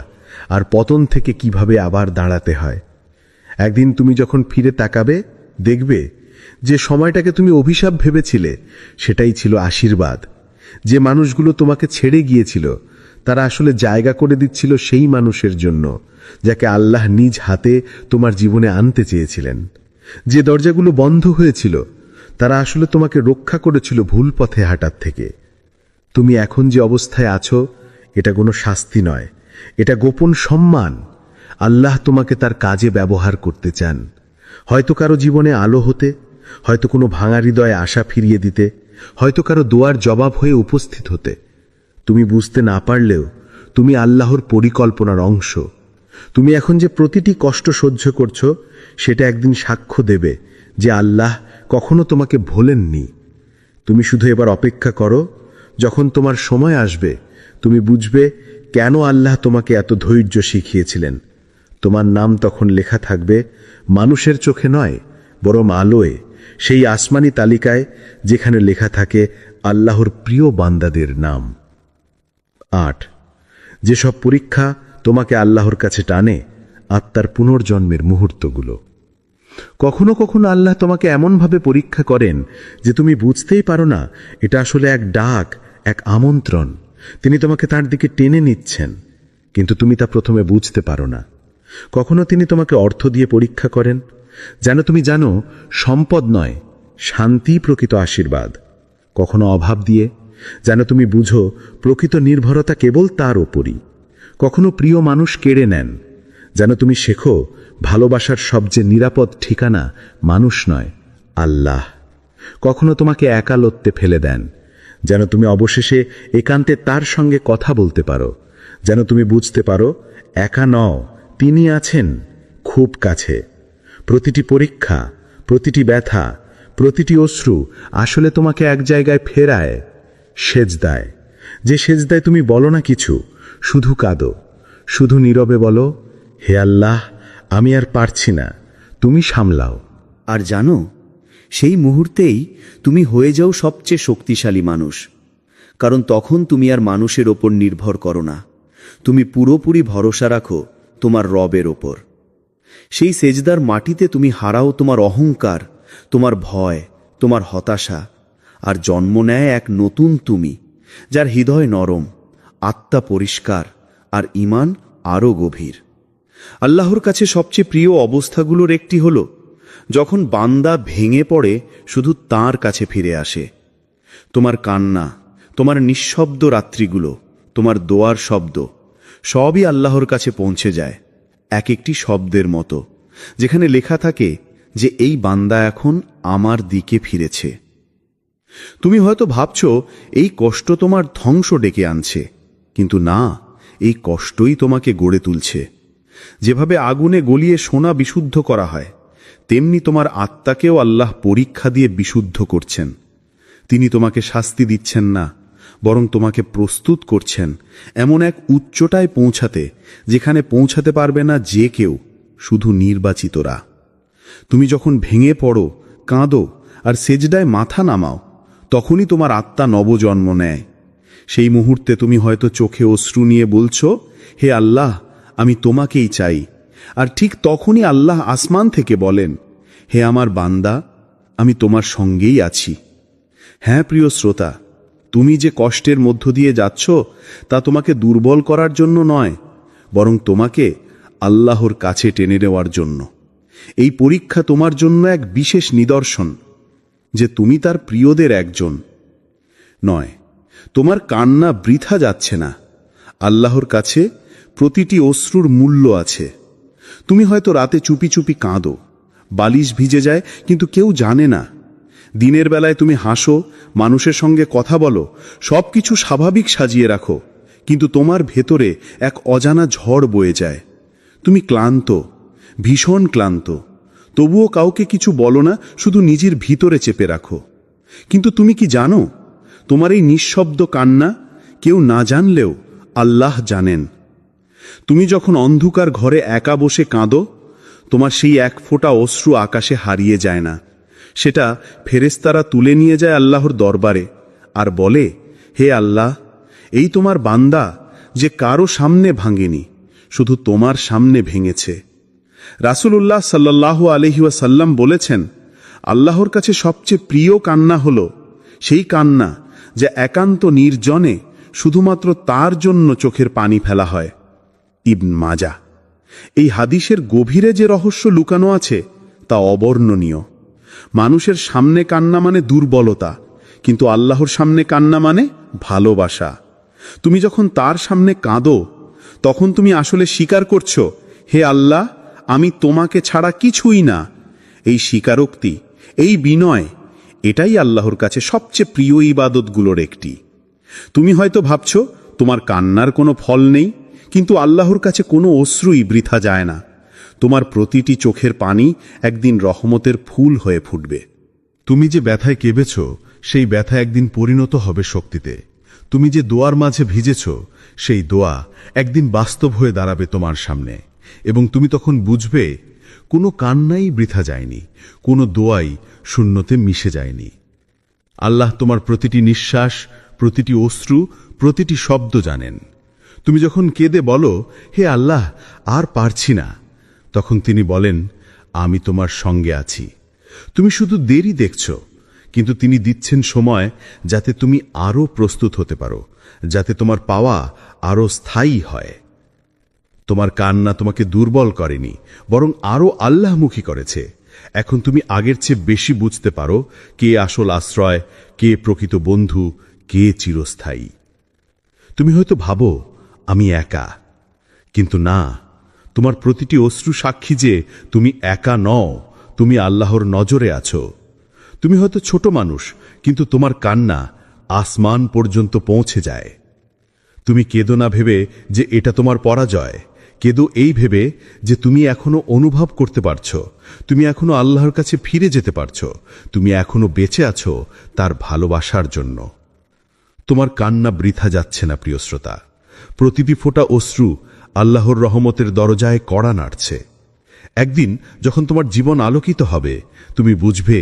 আর পতন থেকে কিভাবে আবার দাঁড়াতে হয়। একদিন তুমি যখন ফিরে তাকাবে, দেখবে যে সময়টাকে তুমি অভিশাপ ভেবেছিলে সেটাই ছিল আশীর্বাদ। যে মানুষগুলো তোমাকে ছেড়ে গিয়েছিল তারা আসলে জায়গা করে দিচ্ছিল সেই মানুষের জন্য যাকে আল্লাহ নিজ হাতে তোমার জীবনে আনতে চেয়েছিলেন। যে দরজাগুলো বন্ধ হয়েছিল তারা আসলে তোমাকে রক্ষা করেছিল ভুল পথে হাঁটার থেকে। তুমি এখন যে অবস্থায় আছো এটা কোনো শাস্তি নয়, এটা গোপন সম্মান। আল্লাহ তোমাকে তার কাজে ব্যবহার করতে চান, হয়তো কারো জীবনে আলো হতে, হয়তো কোনো ভাঙা হৃদয়ে আশা ফিরিয়ে দিতে, হয়তো কারো দোয়ার জবাব হয়ে উপস্থিত হতে। তুমি বুঝতে না পারলেও তুমি আল্লাহর পরিকল্পনার অংশ। তুমি এখন যে প্রতিটি কষ্ট সহ্য করছো সেটা একদিন সাক্ষ্য দেবে যে আল্লাহ কখনো তোমাকে ভোলেননি। তুমি শুধু এবার অপেক্ষা করো, যখন তোমার সময় আসবে তুমি বুঝবে কেন আল্লাহ তোমাকে এত ধৈর্য শিখিয়েছিলেন। তোমার নাম তখন লেখা থাকবে মানুষের চোখে নয়, বরং আলোয়, সেই আসমানি তালিকায় যেখানে লেখা থাকে আল্লাহর প্রিয় বান্দাদের নাম। ৮. যেসব পরীক্ষা তোমাকে আল্লাহর কাছে টানে, আত্মার পুনর্জন্মের মুহূর্তগুলো। কখনো কখনো আল্লাহ তোমাকে এমনভাবে পরীক্ষা করেন যে তুমি বুঝতেই পারো না এটা আসলে এক ডাক, এক আমন্ত্রণ। তিনি তোমাকে তার দিকে টেনে নিচ্ছেন, কিন্তু তুমি তা প্রথমে বুঝতে পারো না। কখনো তিনি তোমাকে অর্থ দিয়ে পরীক্ষা করেন, যেন তুমি জানো সম্পদ নয়, শান্তি প্রকৃত আশীর্বাদ। কখনো অভাব দিয়ে, যেন তুমি বুঝো প্রকৃত নির্ভরতা কেবল তার ওপরই। কখনো প্রিয় মানুষ কেড়ে নেন, যেন তুমি শেখো ভালোবাসার সবচেয়ে নিরাপদ ঠিকানা মানুষ নয়, আল্লাহ। কখনো তোমাকে একালত্বে ফেলে দেন, যেন তুমি অবশেষে একান্তে তার সঙ্গে কথা বলতে পারো, যেন তুমি বুঝতে পারো একা নও, তিনি আছেন খুব কাছে। প্রতিটি পরীক্ষা, প্রতিটি ব্যথা, প্রতিটি অশ্রু আসলে তোমাকে এক জায়গায় ফেরায়, সেজদায়। যে সেজদায় তুমি বলো না কিছু, শুধু কাঁদো, শুধু নীরবে বলো, হে আল্লাহ, আমি আর পারছি না, তুমি সামলাও। আর জানো, সেই মুহূর্তেই তুমি হয়ে যাও সবচেয়ে শক্তিশালী মানুষ। কারণ তখন তুমি আর মানুষের ওপর নির্ভর করো না, তুমি পুরোপুরি ভরসা রাখো তোমার রবের ওপর। সেই সেজদার মাটিতে তুমি হারাও তোমার অহংকার, তোমার ভয়, তোমার হতাশা, আর জন্ম নেয় এক নতুন তুমি, যার হৃদয় নরম, আত্মা পরিষ্কার, আর ঈমান আরও গভীর। আল্লাহর কাছে সবচেয়ে প্রিয় অবস্থাগুলোর একটি হল যখন বান্দা ভেঙে পড়ে শুধু তাঁর কাছে ফিরে আসে। তোমার কান্না, তোমার নিঃশব্দ রাত্রিগুলো, তোমার দোয়ার শব্দ, সবই আল্লাহর কাছে পৌঁছে যায় এক একটি শব্দের মতো, যেখানে লেখা থাকে যে এই বান্দা এখন আমার দিকে ফিরেছে। তুমি হয়তো ভাবছো এই কষ্ট তোমার ধ্বংস ডেকে আনছে, কিন্তু না, এই কষ্টই তোমাকে গড়ে তুলছে। যেভাবে আগুনে গলিয়ে সোনা বিশুদ্ধ করা হয়, তেমনি তোমার আত্মাকেও আল্লাহ পরীক্ষা দিয়ে বিশুদ্ধ করছেন। তিনি তোমাকে শাস্তি দিচ্ছেন না, বরং তোমাকে প্রস্তুত করছেন এমন এক উচ্চতায় পৌঁছাতে যেখানে পৌঁছাতে পারবে না যে কেউ, শুধু নির্বাচিতরা। তুমি যখন ভেঙে পড়ো, কাঁদো আর সেজদায় মাথা নামাও, তখনই তোমার আত্মা নবজন্ম নেয়। সেই মুহূর্তে তুমি হয়তো চোখে অশ্রু নিয়ে বলছো, হে আল্লাহ, আমি তোমাকেই চাই। আর ঠিক তখনই আল্লাহ আসমান থেকে বলেন, হে আমার বান্দা, আমি তোমার সঙ্গেই আছি। হ্যাঁ প্রিয় শ্রোতা, তুমি যে কষ্টের মধ্য দিয়ে যাচ্ছ তা তোমাকে দুর্বল করার জন্য নয়, বরং তোমাকে আল্লাহর কাছে টেনে নেওয়ার জন্য। এই পরীক্ষা তোমার জন্য এক বিশেষ নিদর্শন যে তুমি তার প্রিয়দের একজন নয়। তোমার কান্না বৃথা যাচ্ছে না। আল্লাহর কাছে প্রতিটি অশ্রুর মূল্য আছে। তুমি হয়তো রাতে চুপি চুপি কাঁদো, বালিশ ভিজে যায় কিন্তু কেউ জানে না। দিনের বেলায় তুমি হাসো, মানুষের সঙ্গে কথা বলো, সব কিছু স্বাভাবিক সাজিয়ে রাখো, কিন্তু তোমার ভেতরে এক অজানা ঝড় বয়ে যায়। তুমি ক্লান্ত, ভীষণ ক্লান্ত, তবুও কাউকে কিছু বলো না, শুধু নিজের ভিতরে চেপে রাখো। কিন্তু তুমি কি জানো, তোমার এই নিঃশব্দ কান্না কেউ না জানলেও আল্লাহ জানেন। তুমি যখন অন্ধকার ঘরে একা বসে কাঁদো, তোমার সেই এক ফোঁটা অশ্রু আকাশে হারিয়ে যায় না। সেটা ফেরেশতারা তুলে নিয়ে যায় আল্লাহর দরবারে আর বলে, হে আল্লাহ, এই তোমার বান্দা যে কারো সামনে ভাঙেনি, শুধু তোমার সামনে ভেঙেছে। রাসূলুল্লাহ সাল্লাল্লাহু আলাইহি ওয়াসাল্লাম বলেছেন, আল্লাহর কাছে সবচেয়ে প্রিয় কান্না হলো সেই কান্না যে একান্ত নির্জনে শুধুমাত্র তার জন্য চোখের পানি ফেলা হয়। ইবন মাজাহ। এই হাদিসের গভীরে যে রহস্য লুকানো আছে তা অবর্ণনীয়। মানুষের সামনে কান্না মানে দুর্বলতা, কিন্তু আল্লাহর সামনে কান্না মানে ভালোবাসা। তুমি যখন তার সামনে কাঁদো, তখন তুমি আসলে স্বীকার করছো, হে আল্লাহ, আমি তোমাকে ছাড়া কিছুই না। এই স্বীকারোক্তি, এই বিনয়, এটাই আল্লাহর কাছে সবচেয়ে প্রিয় ইবাদতগুলোর একটি। তুমি হয়তো ভাবছো তোমার কান্নার কোনো ফল নেই, কিন্তু আল্লাহর কাছে কোনো অশ্রুই বৃথা যায় না। তোমার প্রতিটি চোখের পানি একদিন রহমতের ফুল হয়ে ফুটবে। তুমি যে ব্যথায় কেঁবেছ, সেই ব্যথা একদিন পরিণত হবে শক্তিতে। তুমি যে দোয়ার মাঝে ভিজেছ, সেই দোয়া একদিন বাস্তব হয়ে দাঁড়াবে তোমার সামনে, এবং তুমি তখন বুঝবে কোনো কান্নাই বৃথা যায়নি, কোনো দোয়াই শূন্যতে মিশে যায়নি। আল্লাহ তোমার প্রতিটি নিঃশ্বাস, প্রতিটি অশ্রু, প্রতিটি শব্দ জানেন। তুমি যখন কেঁদে বলো, হে আল্লাহ, আর পারছি না, তখন তিনি বলেন, আমি তোমার সঙ্গে আছি। তুমি শুধু দেরি দেখছ, কিন্তু তিনি দিচ্ছেন সময় যাতে তুমি আরও প্রস্তুত হতে পারো, যাতে তোমার পাওয়া আরও স্থায়ী হয়। তোমার কান্না তোমাকে দুর্বল করেনি, বরং আরও আল্লাহমুখী করেছে। এখন তুমি আগের চেয়ে বেশি বুঝতে পারো কে আসল আশ্রয়, কে প্রকৃত বন্ধু, কে চিরস্থায়ী। তুমি হয়তো ভাবো আমি একা, কিন্তু না, তোমার প্রতিটি অশ্রু সাক্ষী যে তুমি একা নও, তুমি আল্লাহর নজরে আছো। তুমি হয়তো ছোট মানুষ, কিন্তু তোমার কান্না আসমান পর্যন্ত পৌঁছে যায়। তুমি কেঁদো না ভেবে যে এটা তোমার পরাজয়, কেঁদো এই ভেবে যে তুমি এখনো অনুভব করতে পারছো, তুমি এখনো আল্লাহর কাছে ফিরে যেতে পারছো, তুমি এখনো বেঁচে আছো তার ভালোবাসার জন্য। তোমার কান্না বৃথা যাচ্ছে না প্রিয় শ্রোতা। প্রতিটি ফোঁটা অশ্রু আল্লাহর রহমতের দরজায় কড়া নাড়ছে। একদিন যখন তোমার জীবন আলোকিত হবে, তুমি বুঝবে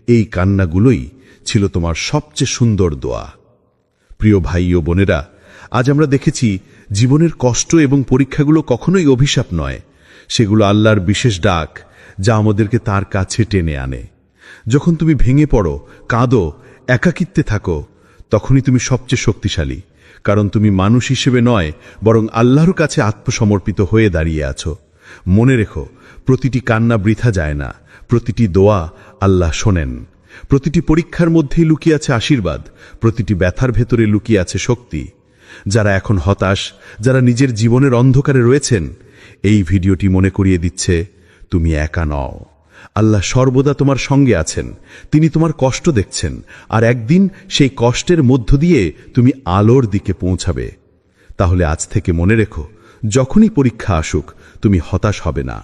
এই কান্নাগুলোই ছিল তোমার সবচেয়ে সুন্দর দোয়া। প্রিয় ভাই ও বোনেরা, আজ আমরা দেখেছি জীবনের কষ্ট এবং পরীক্ষাগুলো কখনোই অভিশাপ নয়, সেগুলো আল্লাহর বিশেষ ডাক, যা আমাদেরকে তার কাছে টেনে আনে। যখন তুমি ভেঙে পড়ো, কাঁদো, একাকিত্বে থাকো, তখনই তুমি সবচেয়ে শক্তিশালী, কারণ তুমি মানুষ হিসেবে নয়, বরং আল্লাহর কাছে আত্মসমর্পিত হয়ে দাঁড়িয়ে আছো। মনে রেখো, প্রতিটি কান্না বৃথা যায় না, প্রতিটি দোয়া আল্লাহ শোনেন। প্রতিটি পরীক্ষার মধ্যেই লুকিয়ে আছে আশীর্বাদ, প্রতিটি ব্যথার ভেতরে লুকিয়ে আছে শক্তি। যারা এখন হতাশ, যারা নিজের জীবনের অন্ধকারে রয়েছেন, এই ভিডিওটি মনে করিয়ে দিচ্ছে তুমি একা নও। আল্লাহ সর্বদা তোমার সঙ্গে আছেন। তিনি তোমার কষ্ট দেখছেন, আর একদিন সেই কষ্টের মধ্য দিয়ে তুমি আলোর দিকে পৌঁছাবে। তাহলে আজ থেকে মনে রেখো, যখনই পরীক্ষা আসুক, তুমি হতাশ হবে না।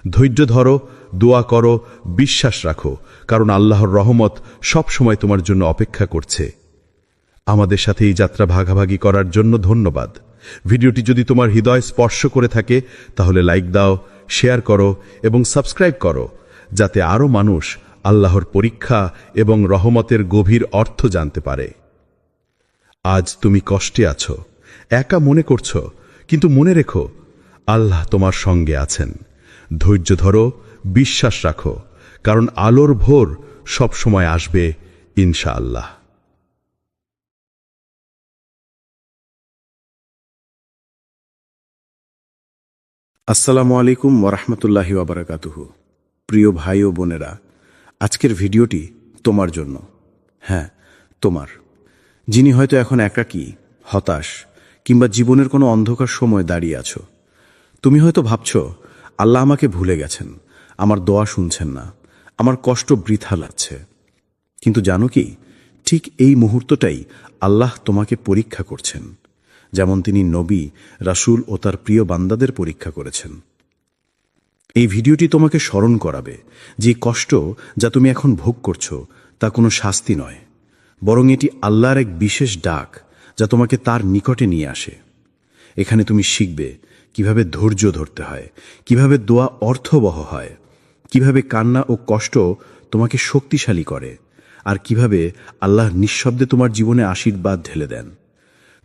ধৈর্য ধরো, দোয়া করো, বিশ্বাস রাখো, কারণ আল্লাহর রহমত সব সময় তোমার জন্য অপেক্ষা করছে। আমাদের সাথে এই যাত্রা ভাগাভাগি করার জন্য ধন্যবাদ। ভিডিওটি যদি তোমার হৃদয় স্পর্শ করে থাকে, তাহলে লাইক দাও, শেয়ার করো এবং সাবস্ক্রাইব করো, যাতে আরও মানুষ আল্লাহর পরীক্ষা এবং রহমতের গভীর অর্থ জানতে পারে। আজ তুমি কষ্টে আছো, একা মনে করছো, কিন্তু মনে রেখো আল্লাহ তোমার সঙ্গে আছেন। ধৈর্য ধরো, বিশ্বাস রাখো, কারণ আলোর ভোর সব সময় আসবে ইনশাআল্লাহ। আসসালামু আলাইকুম ওরহমতুল্লাহি ওয়াবারাকাতুহু। প্রিয় ভাই ও বোনেরা, আজকের ভিডিওটি তোমার জন্য। হ্যাঁ, তোমার, যিনি হয়তো এখন একাকী, হতাশ কিংবা জীবনের কোনো অন্ধকার সময় দাঁড়িয়ে আছো। তুমি হয়তো ভাবছো আল্লাহ আমাকে ভুলে গেছেন, আমার দোয়া শুনছেন না, আমার কষ্ট বৃথা লাগছে। কিন্তু জানো কি, ঠিক এই মুহূর্তটাই আল্লাহ তোমাকে পরীক্ষা করছেন, যেমন তিনি নবী, রাসূল ও তার প্রিয় বান্দাদের পরীক্ষা করেছেন। এই ভিডিওটি তোমাকে স্মরণ করাবে যে কষ্ট যা তুমি এখন ভোগ করছো তা কোনো শাস্তি নয়, বরং এটি আল্লাহর এক বিশেষ ডাক যা তোমাকে তার নিকটে নিয়ে আসে। এখানে তুমি শিখবে কিভাবে ধৈর্য ধরতে হয়, কিভাবে দোয়া অর্থবহ হয়, কিভাবে কান্না ও কষ্ট তোমাকে শক্তিশালী করে, আর কিভাবে আল্লাহ নিঃশব্দে তোমার জীবনে আশীর্বাদ ঢেলে দেন।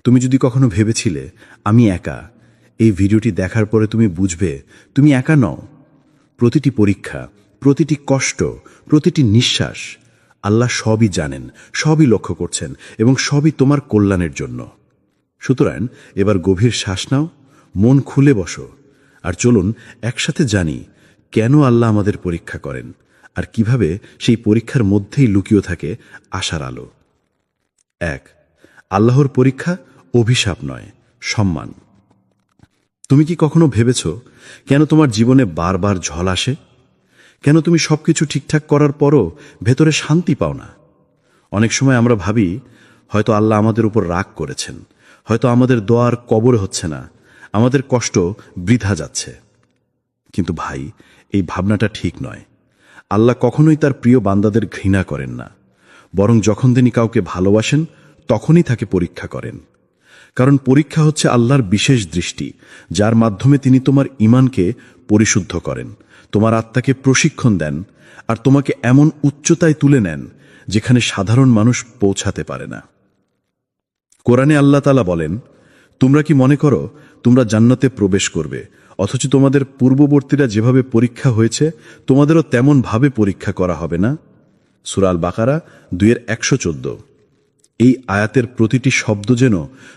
তুমি যদি কখনো ভেবেছিলে আমি একা, এই ভিডিওটি দেখার পরে তুমি বুঝবে তুমি একা নও। প্রতিটি পরীক্ষা, প্রতিটি কষ্ট, প্রতিটি নিঃশ্বাস আল্লাহ সবই জানেন, সবই লক্ষ্য করছেন এবং সবই তোমার কল্যাণের জন্য। সুতরাং এবার গভীর শ্বাস নাও, মন খুলে বসো, আর চলুন একসাথে জানি কেন আল্লাহ আমাদের পরীক্ষা করেন আর কিভাবে সেই পরীক্ষার মধ্যেই লুকিয়ে থাকে আশার আলো। 1. আল্লাহর পরীক্ষা অভিশাপ নয়, সম্মান। তুমি কি কখনো ভেবেছ কেন তোমার জীবনে বারবার ঝড় আসে? কেন তুমি সবকিছু ঠিকঠাক করার পরও ভেতরে শান্তি পাও না? অনেক সময় আমরা ভাবি হয়তো আল্লাহ আমাদের উপর রাগ করেছেন, হয়তো আমাদের দোয়ার কবর হচ্ছে না, আমাদের কষ্ট বৃথা যাচ্ছে। কিন্তু ভাই, এই ভাবনাটা ঠিক নয়। আল্লাহ কখনোই তার প্রিয় বান্দাদের ঘৃণা করেন না, বরং যখন তিনি কাউকে ভালোবাসেন তখনই তাকে পরীক্ষা করেন। কারণ পরীক্ষা হচ্ছে আল্লাহর বিশেষ দৃষ্টি, যার মাধ্যমে তিনি তোমার ঈমানকে পরিশুদ্ধ করেন, তোমার আত্মাকে প্রশিক্ষণ দেন, আর তোমাকে এমন উচ্চতায় তুলে নেন যেখানে সাধারণ মানুষ পৌঁছাতে পারে না। কোরআনে আল্লাহ তাআলা বলেন, তোমরা কি মনে করো তোমরা জান্নাতে প্রবেশ করবে, অথচ তোমাদের পূর্ববর্তীরা যেভাবে পরীক্ষা হয়েছে তোমাদেরও তেমন ভাবে পরীক্ষা করা হবে না? সূরা আল বাকারা 2:114। এই আয়াতের প্রতিটি শব্দ যেন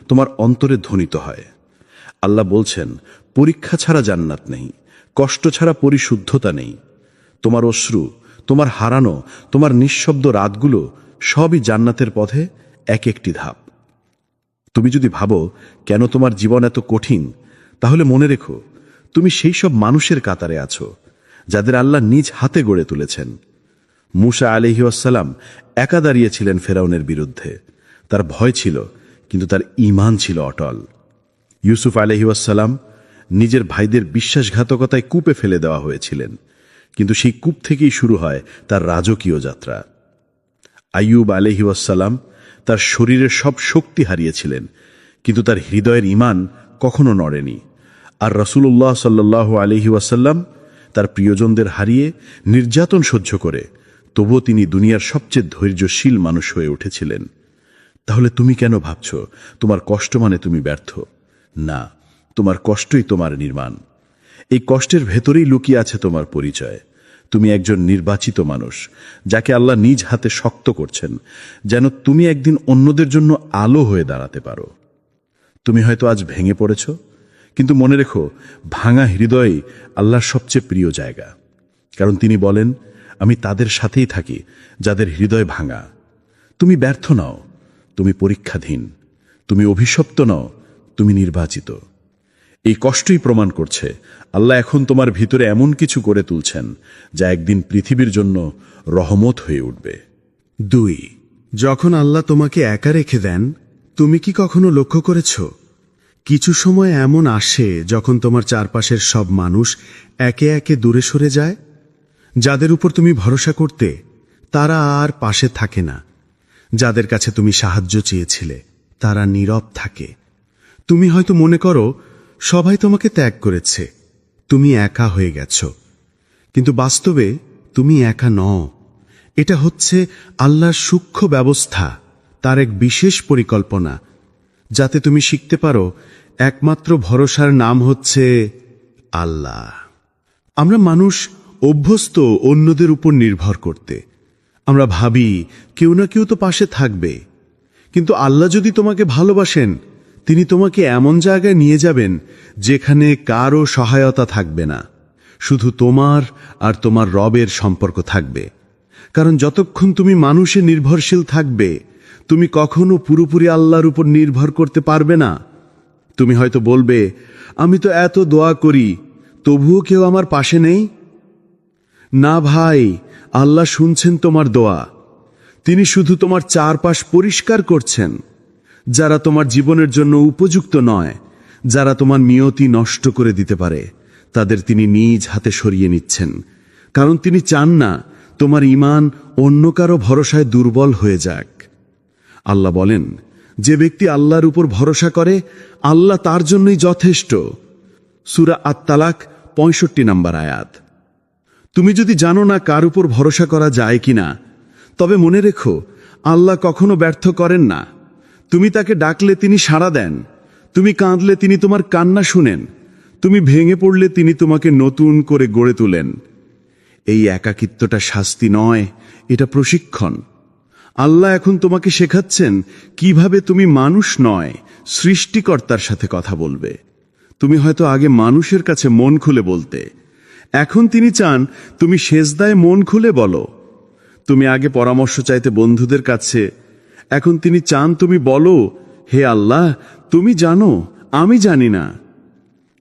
তোমার অন্তরে ধ্বনিত হয়। আল্লাহ বলছেন, পরীক্ষা ছাড়া জান্নাত নেই, কষ্ট ছাড়া পরিশুদ্ধতা নেই। তোমার অশ্রু, তোমার হারানো, তোমার নিঃশব্দ রাতগুলো সবই জান্নাতের পথে এক একটি ধাপ। তুমি যদি ভাবো কেন তোমার জীবন এত কঠিন, তাহলে মনে রেখো তুমি সেই সব মানুষের কাতারে আছো যাদের আল্লাহ নিজ হাতে গড়ে তুলেছেন। মূসা আলাইহিস সালাম একা দাঁড়িয়েছিলেন ফেরাউনের বিরুদ্ধে। তার ভয় ছিল, কিন্তু তার ঈমান ছিল অটল। ইউসুফ আলাইহিস সালাম নিজের ভাইদের বিশ্বাসঘাতকতায় কূপে ফেলে দেওয়া হয়েছিলেন, কিন্তু সেই কূপ থেকেই শুরু হয় তার রাজকীয় যাত্রা। আইয়ুব আলাইহিস সালাম তার শরীরের সব শক্তি হারিয়েছিলেন, কিন্তু তার হৃদয়ের ঈমান কখনো নড়েনি। আর রাসূলুল্লাহ সাল্লাল্লাহু আলাইহি ওয়াসাল্লাম তার প্রিয়জনদের হারিয়ে নির্যাতন সহ্য করে তবুও তিনি দুনিয়ার সবচেয়ে ধৈর্যশীল মানুষ হয়ে উঠেছিলেন। তাহলে তুমি কেন ভাবছ তোমার কষ্ট মানে তুমি ব্যর্থ? না, তোমার কষ্টই তোমার নির্মাণ। এই কষ্টের ভেতরেই লুকিয়ে আছে তোমার পরিচয়। তুমি একজন নির্বাচিত মানুষ, যাকে আল্লাহ নিজ হাতে শক্ত করছেন, যেন তুমি একদিন অন্যদের জন্য আলো হয়ে দাঁড়াতে পারো। তুমি হয়তো আজ ভেঙে পড়েছ, কিন্তু মনে রেখো, ভাঙা হৃদয়ই আল্লাহর সবচেয়ে প্রিয় জায়গা। কারণ তিনি বলেন, আমি তাদের সাথেই থাকি যাদের হৃদয় ভাঙা। তুমি ব্যর্থ নও, তুমি পরীক্ষাধীন। তুমি অভিশপ্ত নও, তুমি নির্বাচিত। এই কষ্টই প্রমাণ করছে আল্লাহ এখন তোমার ভিতরে এমন কিছু করে তুলছেন যা একদিন পৃথিবীর জন্য রহমত হয়ে উঠবে। 2. যখন আল্লাহ তোমাকে একা রেখে দেন, তুমি কি কখনো লক্ষ্য করেছ কিছু সময় এমন আসে যখন তোমার চারপাশের সব মানুষ একে একে দূরে সরে যায়? যাদের উপর তুমি ভরসা করতে তারা আর পাশে থাকে না। যাদের কাছে তুমি সাহায্য চেয়েছিলে তারা নীরব থাকে। তুমি হয়তো মনে করো সবাই তোমাকে ত্যাগ করেছে, তুমি একা হয়ে গেছ। কিন্তু বাস্তবে তুমি একা নও। এটা হচ্ছে আল্লাহর সূক্ষ্ম ব্যবস্থা, তার এক বিশেষ পরিকল্পনা যাতে তুমি শিখতে পারো একমাত্র ভরসার নাম হচ্ছে আল্লাহ। আমরা মানুষ অভ্যস্ত অন্যদের উপর নির্ভর করতে। আমরা ভাবি কেউ না কেউ তো পাশে থাকবে, কিন্তু আল্লাহ যদি তোমাকে ভালোবাসেন, তিনি তোমাকে এমন জায়গায় নিয়ে যাবেন যেখানে কারও সহায়তা থাকবে না, শুধু তোমার আর তোমার রবের সম্পর্ক থাকবে। কারণ যতক্ষণ তুমি মানুষে নির্ভরশীল থাকবে, তুমি কখনো পুরোপুরি আল্লাহর উপর নির্ভর করতে পারবে না। তুমি হয়তো বলবে, আমি তো এত দোয়া করি, তবুও কেউ আমার পাশে নেই। না ভাই, আল্লাহ শুনছেন তোমার দোয়া। তিনি শুধু তোমার চারপাশ পরিষ্কার করছেন। যারা তোমার জীবনের জন্য উপযুক্ত নয়, যারা তোমার নিয়তি নষ্ট করে দিতে পারে, তাদের তিনি নিজ হাতে সরিয়ে নিচ্ছেন। কারণ তিনি চান না তোমার ঈমান অন্য কারো ভরসায় দুর্বল হয়ে যাক। আল্লাহ বলেন, যে ব্যক্তি আল্লাহর উপর ভরসা করে, আল্লাহ তার জন্যই যথেষ্ট। সূরা আত-তালাক ৬৫ নম্বর আয়াত। তুমি যদি জানো না কার উপর ভরসা করা যায় কিনা, তবে মনে রেখো, আল্লাহ কখনো ব্যর্থ করেন না। তুমি তাকে ডাকলে তিনি সাড়া দেন, তুমি কাঁদলে তিনি তোমার কান্না শুনেন, তুমি ভেঙে পড়লে তিনি তোমাকে নতুন করে গড়ে তোলেন। এই একাকিত্বটা শাস্তি নয়, এটা প্রশিক্ষণ। আল্লাহ এখন তোমাকে শেখাচ্ছেন কিভাবে তুমি মানুষ নয়, সৃষ্টিকর্তার সাথে কথা বলবে। তুমি হয়তো আগে মানুষের কাছে মন খুলে বলতে, এখন তিনি চান তুমি সেজদায় মন খুলে বলো। তুমি আগে পরামর্শ চাইতে বন্ধুদের কাছে, এখন তিনি চান তুমি বলো, হে আল্লাহ, তুমি জানো, আমি জানি না।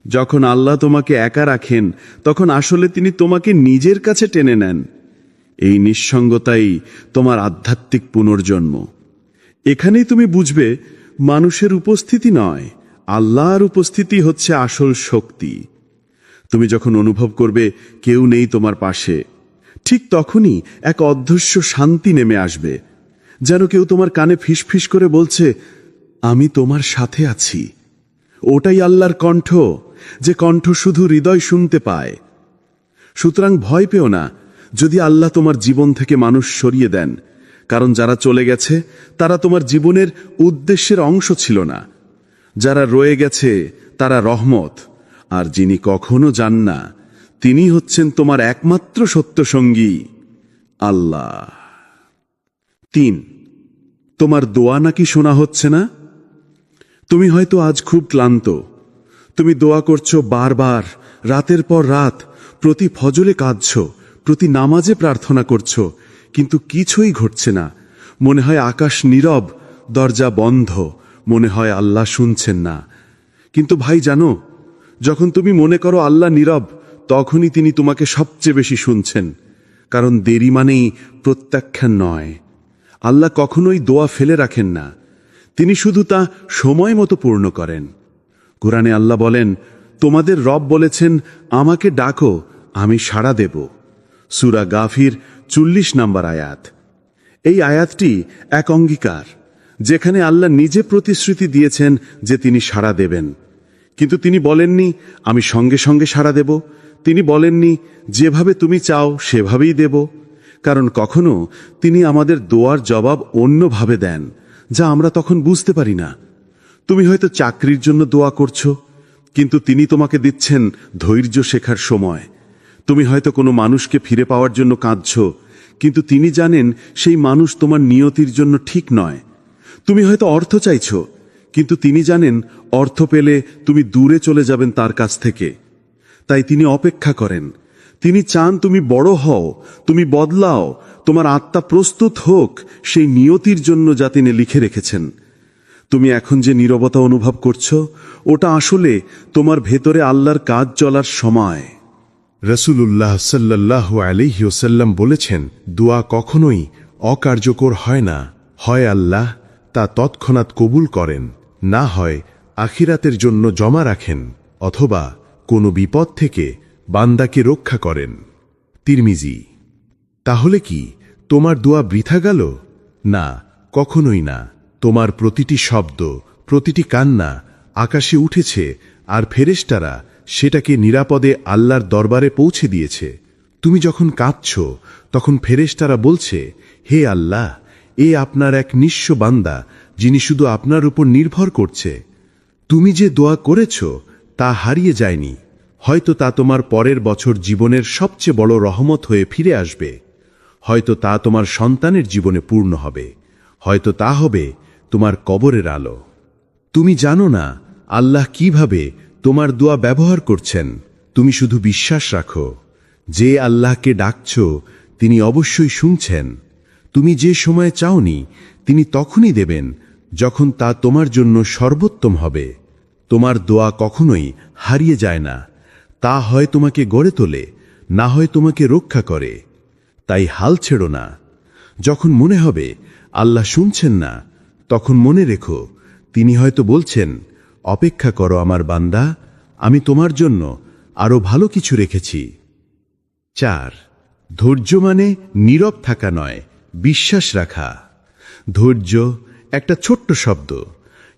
যখন আল্লাহ তোমাকে একা রাখেন, তখন আসলে তিনি তোমাকে নিজের কাছে টেনে নেন। এই নিঃসঙ্গতাই তোমার আধ্যাত্মিক পুনর্জন্ম। এখানেই তুমি বুঝবে, মানুষের উপস্থিতি নয়, আল্লাহর উপস্থিতি হচ্ছে আসল শক্তি। তুমি যখন অনুভব করবে কেউ নেই তোমার পাশে, ঠিক তখনই এক অদৃশ্য শান্তি নেমে আসবে, যেন কেউ তোমার কানে ফিসফিস করে বলছে, আমি তোমার সাথে আছি। ওটাই আল্লাহর কণ্ঠ, যে কণ্ঠ শুধু হৃদয় শুনতে পায়। সুতরাং ভয় পেও না যদি আল্লাহ তোমার জীবন থেকে মানুষ সরিয়ে দেন, কারণ যারা চলে গেছে তারা তোমার জীবনের উদ্দেশ্যের অংশ ছিল না। যারা রয়ে গেছে তারা রহমত, আর যিনি কখনো যান না, তিনি হচ্ছেন তোমার একমাত্র সত্য সঙ্গী, আল্লাহ। ৩, তোমার দোয়া নাকি শোনা হচ্ছে না? তুমি হয়তো আজ খুব ক্লান্ত। তুমি দোয়া করছো বারবার, রাতের পর রাত, প্রতি ফজরে কাঁদছো, প্রতি নামাজে প্রার্থনা করছো, কিন্তু কিছুই ঘটছে না। মনে হয় আকাশ নীরব, দরজা বন্ধ, মনে হয় আল্লাহ শুনছেন না। কিন্তু ভাই জানো, যখন তুমি মনে করো আল্লাহ নীরব, তখনই তিনি তোমাকে সবচেয়ে বেশি শুনছেন। কারণ দেরি মানেই প্রত্যাখ্যান নয়। আল্লাহ কখনোই দোয়া ফেলে রাখেন না, তিনি শুধু তা সময় মতো পূর্ণ করেন। কোরআনে আল্লাহ বলেন, তোমাদের রব বলেছেন, আমাকে ডাকো, আমি সাড়া দেব। সূরা গাফির ৪০ নম্বর আয়াত। এই আয়াতটি এক অঙ্গীকার, যেখানে আল্লাহ নিজে প্রতিশ্রুতি দিয়েছেন যে তিনি সাড়া দেবেন। কিন্তু তিনি বলেননি, আমি সঙ্গে সঙ্গে সাড়া দেব। তিনি বলেননি, যেভাবে তুমি চাও সেভাবেই দেব। কারণ কখনো তিনি আমাদের দোয়ার জবাব অন্যভাবে দেন, যা আমরা তখন বুঝতে পারি না। তুমি হয়তো চাকরির জন্য দোয়া করছো, কিন্তু তিনি তোমাকে দিচ্ছেন ধৈর্য শেখার সময়। তুমি হয়তো কোনো মানুষকে ফিরে পাওয়ার জন্য কাঁদছো, কিন্তু তিনি জানেন সেই মানুষ তোমার নিয়তির জন্য ঠিক নয়। তুমি হয়তো অর্থ চাইছো, কিন্তু তিনি জানেন অর্থ পেলে তুমি দূরে চলে যাবেন তার কাছ থেকে। তাই তিনি অপেক্ষা করেন। তিনি চান তুমি বড় হও, তুমি বদলাও, তোমার আত্মা প্রস্তুত হোক সেই নিয়তির জন্য যা তিনি লিখে রেখেছেন। তুমি এখন যে নীরবতা অনুভব করছো, ওটা আসলে তোমার ভেতরে আল্লাহর কাজ চলার সময়। রাসূলুল্লাহ সাল্লাল্লাহু আলাইহি ওয়াসাল্লাম বলেছেন, দোয়া কখনোই অকার্যকর হয় না। হয় আল্লাহ তা তৎক্ষণাৎ কবুল করেন, না হয় আখিরাতের জন্য জমা রাখেন, অথবা কোনো বিপদ থেকে বান্দাকে রক্ষা করেন। তিরমিজি। তাহলে কি তোমার দোয়া বৃথা গেল? না, কখনোই না। তোমার প্রতিটি শব্দ, প্রতিটি কান্না আকাশে উঠেছে, আর ফেরেশতারা সেটাকে নিরাপদে আল্লাহর দরবারে পৌঁছে দিয়েছে। তুমি যখন কাঁদছ, তখন ফেরেশতারা বলছে, হে আল্লাহ, এ আপনার এক নিঃস্ব বান্দা যিনি শুধু আপনার উপর নির্ভর করছে। তুমি যে দোয়া করেছ তা হারিয়ে যায়নি, হয়তো তা তোমার পরের বছর জীবনের সবচেয়ে বড় রহমত হয়ে ফিরে আসবে। হয়তো তা তোমার সন্তানের জীবনে পূর্ণ হবে, হয়তো তা হবে তোমার কবরের আলো। তুমি জানো না আল্লাহ কিভাবে তোমার দোয়া ব্যবহার করছেন, তুমি শুধু বিশ্বাস রাখো। যে আল্লাহকে ডাকছ তিনি অবশ্যই শুনছেন। তুমি যে সময়ে চাওনি তিনি তখনই দেবেন যখন তা তোমার জন্য সর্বোত্তম হবে। তোমার দোয়া কখনোই হারিয়ে যায় না, তা হয় তোমাকে গড়ে তোলে, না হয় তোমাকে রক্ষা করে। তাই হাল ছেড়ো না। যখন মনে হবে আল্লাহ শুনছেন না, তখন মনে রেখো তিনি হয়তো বলছেন, অপেক্ষা করো আমার বান্দা, আমি তোমার জন্য আরো ভালো কিছু রেখেছি। 4. ধৈর্য মানে নীরব থাকা নয়, বিশ্বাস রাখা। ধৈর্য একটা ছোট্ট শব্দ,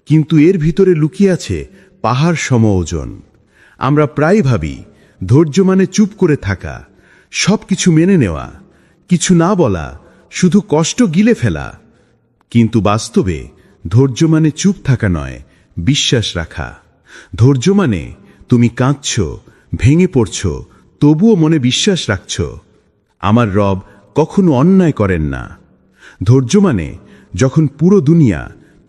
কিন্তু এর ভিতরে লুকিয়ে আছে পাহাড় সম ওজন। আমরা প্রায় ভাবি ধৈর্য মানে চুপ করে থাকা, সবকিছু মেনে নেওয়া, কিছু না বলা, শুধু কষ্ট গিলে ফেলা। কিন্তু বাস্তবে ধৈর্য মানে চুপ থাকা নয়, বিশ্বাস রাখা। ধৈর্য মানে তুমি কাঁদছ, ভেঙে পড়ছ, তবুও মনে বিশ্বাস রাখছ, আমার রব কখনো অন্যায় করেন না। ধৈর্য মানে যখন পুরো দুনিয়া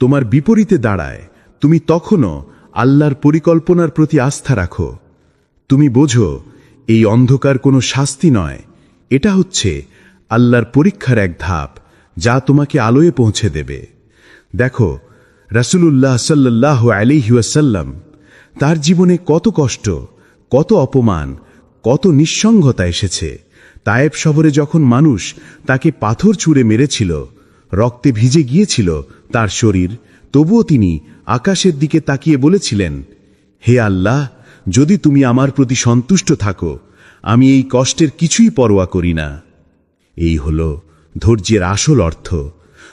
তোমার বিপরীতে দাঁড়ায়, তুমি তখনও আল্লাহর পরিকল্পনার প্রতি আস্থা রাখো। তুমি বোঝো এই অন্ধকার কোনো শাস্তি নয়, এটা হচ্ছে আল্লাহর পরীক্ষার এক ধাপ, যা তোমাকে আলোয় পৌঁছে দেবে। দেখো রাসূলুল্লাহ সাল্লাল্লাহু আলাইহি ওয়াসাল্লাম, তার জীবনে কত কষ্ট, কত অপমান, কত নিঃসঙ্গতা এসেছে। তায়েব শহরে যখন মানুষ তাকে পাথর ছুঁড়ে মেরেছিল, রক্তে ভিজে গিয়েছিল তার শরীর, তবুও তিনি আকাশের দিকে তাকিয়ে বলেছিলেন, হে আল্লাহ, যদি তুমি আমার প্রতি সন্তুষ্ট থাকো, আমি এই কষ্টের কিছুই পরোয়া করি না। এই হল ধৈর্যের আসল অর্থ।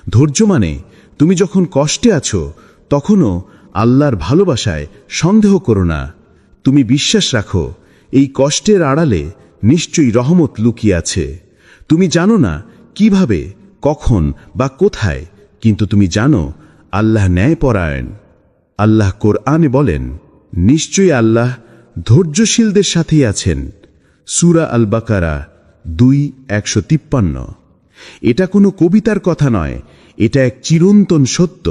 ধৈর্য মানে তুমি যখন কষ্টে আছো তখনও আল্লাহর ভালোবাসায় সন্দেহ করো না। তুমি বিশ্বাস রাখো এই কষ্টের আড়ালে নিশ্চয়ই রহমত লুকিয়ে আছে। তুমি জানো না কিভাবে, কখন বা কোথায়, কিন্তু তুমি জানো আল্লাহ ন্যায়পরায়ণ। আল্লাহ কোরআনে বলেন, নিশ্চয়ই আল্লাহ ধৈর্যশীলদের সাথেই আছেন। সূরা আল বাকারা 2:153। এটা কোনো কবিতার কথা নয়, এটা এক চিরন্তন সত্য।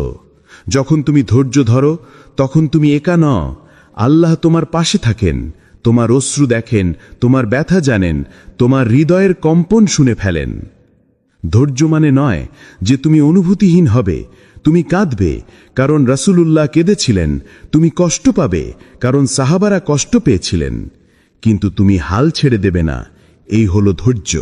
যখন তুমি ধৈর্য ধরো তখন তুমি একা নও, আল্লাহ তোমার পাশে থাকেন, তোমার অশ্রু দেখেন, তোমার ব্যথা জানেন, তোমার হৃদয়ের কম্পন শুনে ফেলেন। ধৈর্য মানে নয় যে তুমি অনুভূতিহীন হবে, তুমি কাঁদবে কারণ রাসূলুল্লাহ কেঁদেছিলেন, তুমি কষ্ট পাবে কারণ সাহাবারা কষ্ট পেয়েছিলেন, কিন্তু তুমি হাল ছেড়ে দেবে না। এই হলো ধৈর্য।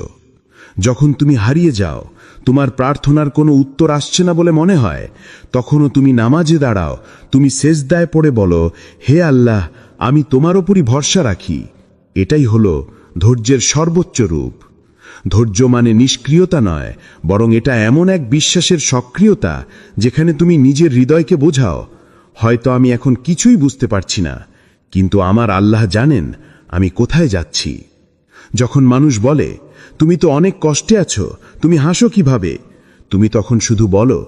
যখন তুমি হারিয়ে যাও, তোমার প্রার্থনার কোনো উত্তর আসছে না বলে মনে হয়, তখনও তুমি নামাজে দাঁড়াও, তুমি সেজদায় পড়ে বলো, হে আল্লাহ, আমি তোমার ওপরই ভরসা রাখি। এটাই হলো ধৈর্যের সর্বোচ্চ রূপ। ধৈর্য মানে নিষ্ক্রিয়তা নয়, বরং এটা এমন এক বিশ্বাসের সক্রিয়তা যেখানে তুমি নিজের হৃদয়কে বোঝাও, হয়তো আমি এখন কিছুই বুঝতে পারছি না, কিন্তু আমার আল্লাহ জানেন আমি কোথায় যাচ্ছি। যখন মানুষ বলে, তুমি তো অনেক কষ্টে আছো, তুমি হাসো কিভাবে, তুমি তখন শুধু বলো,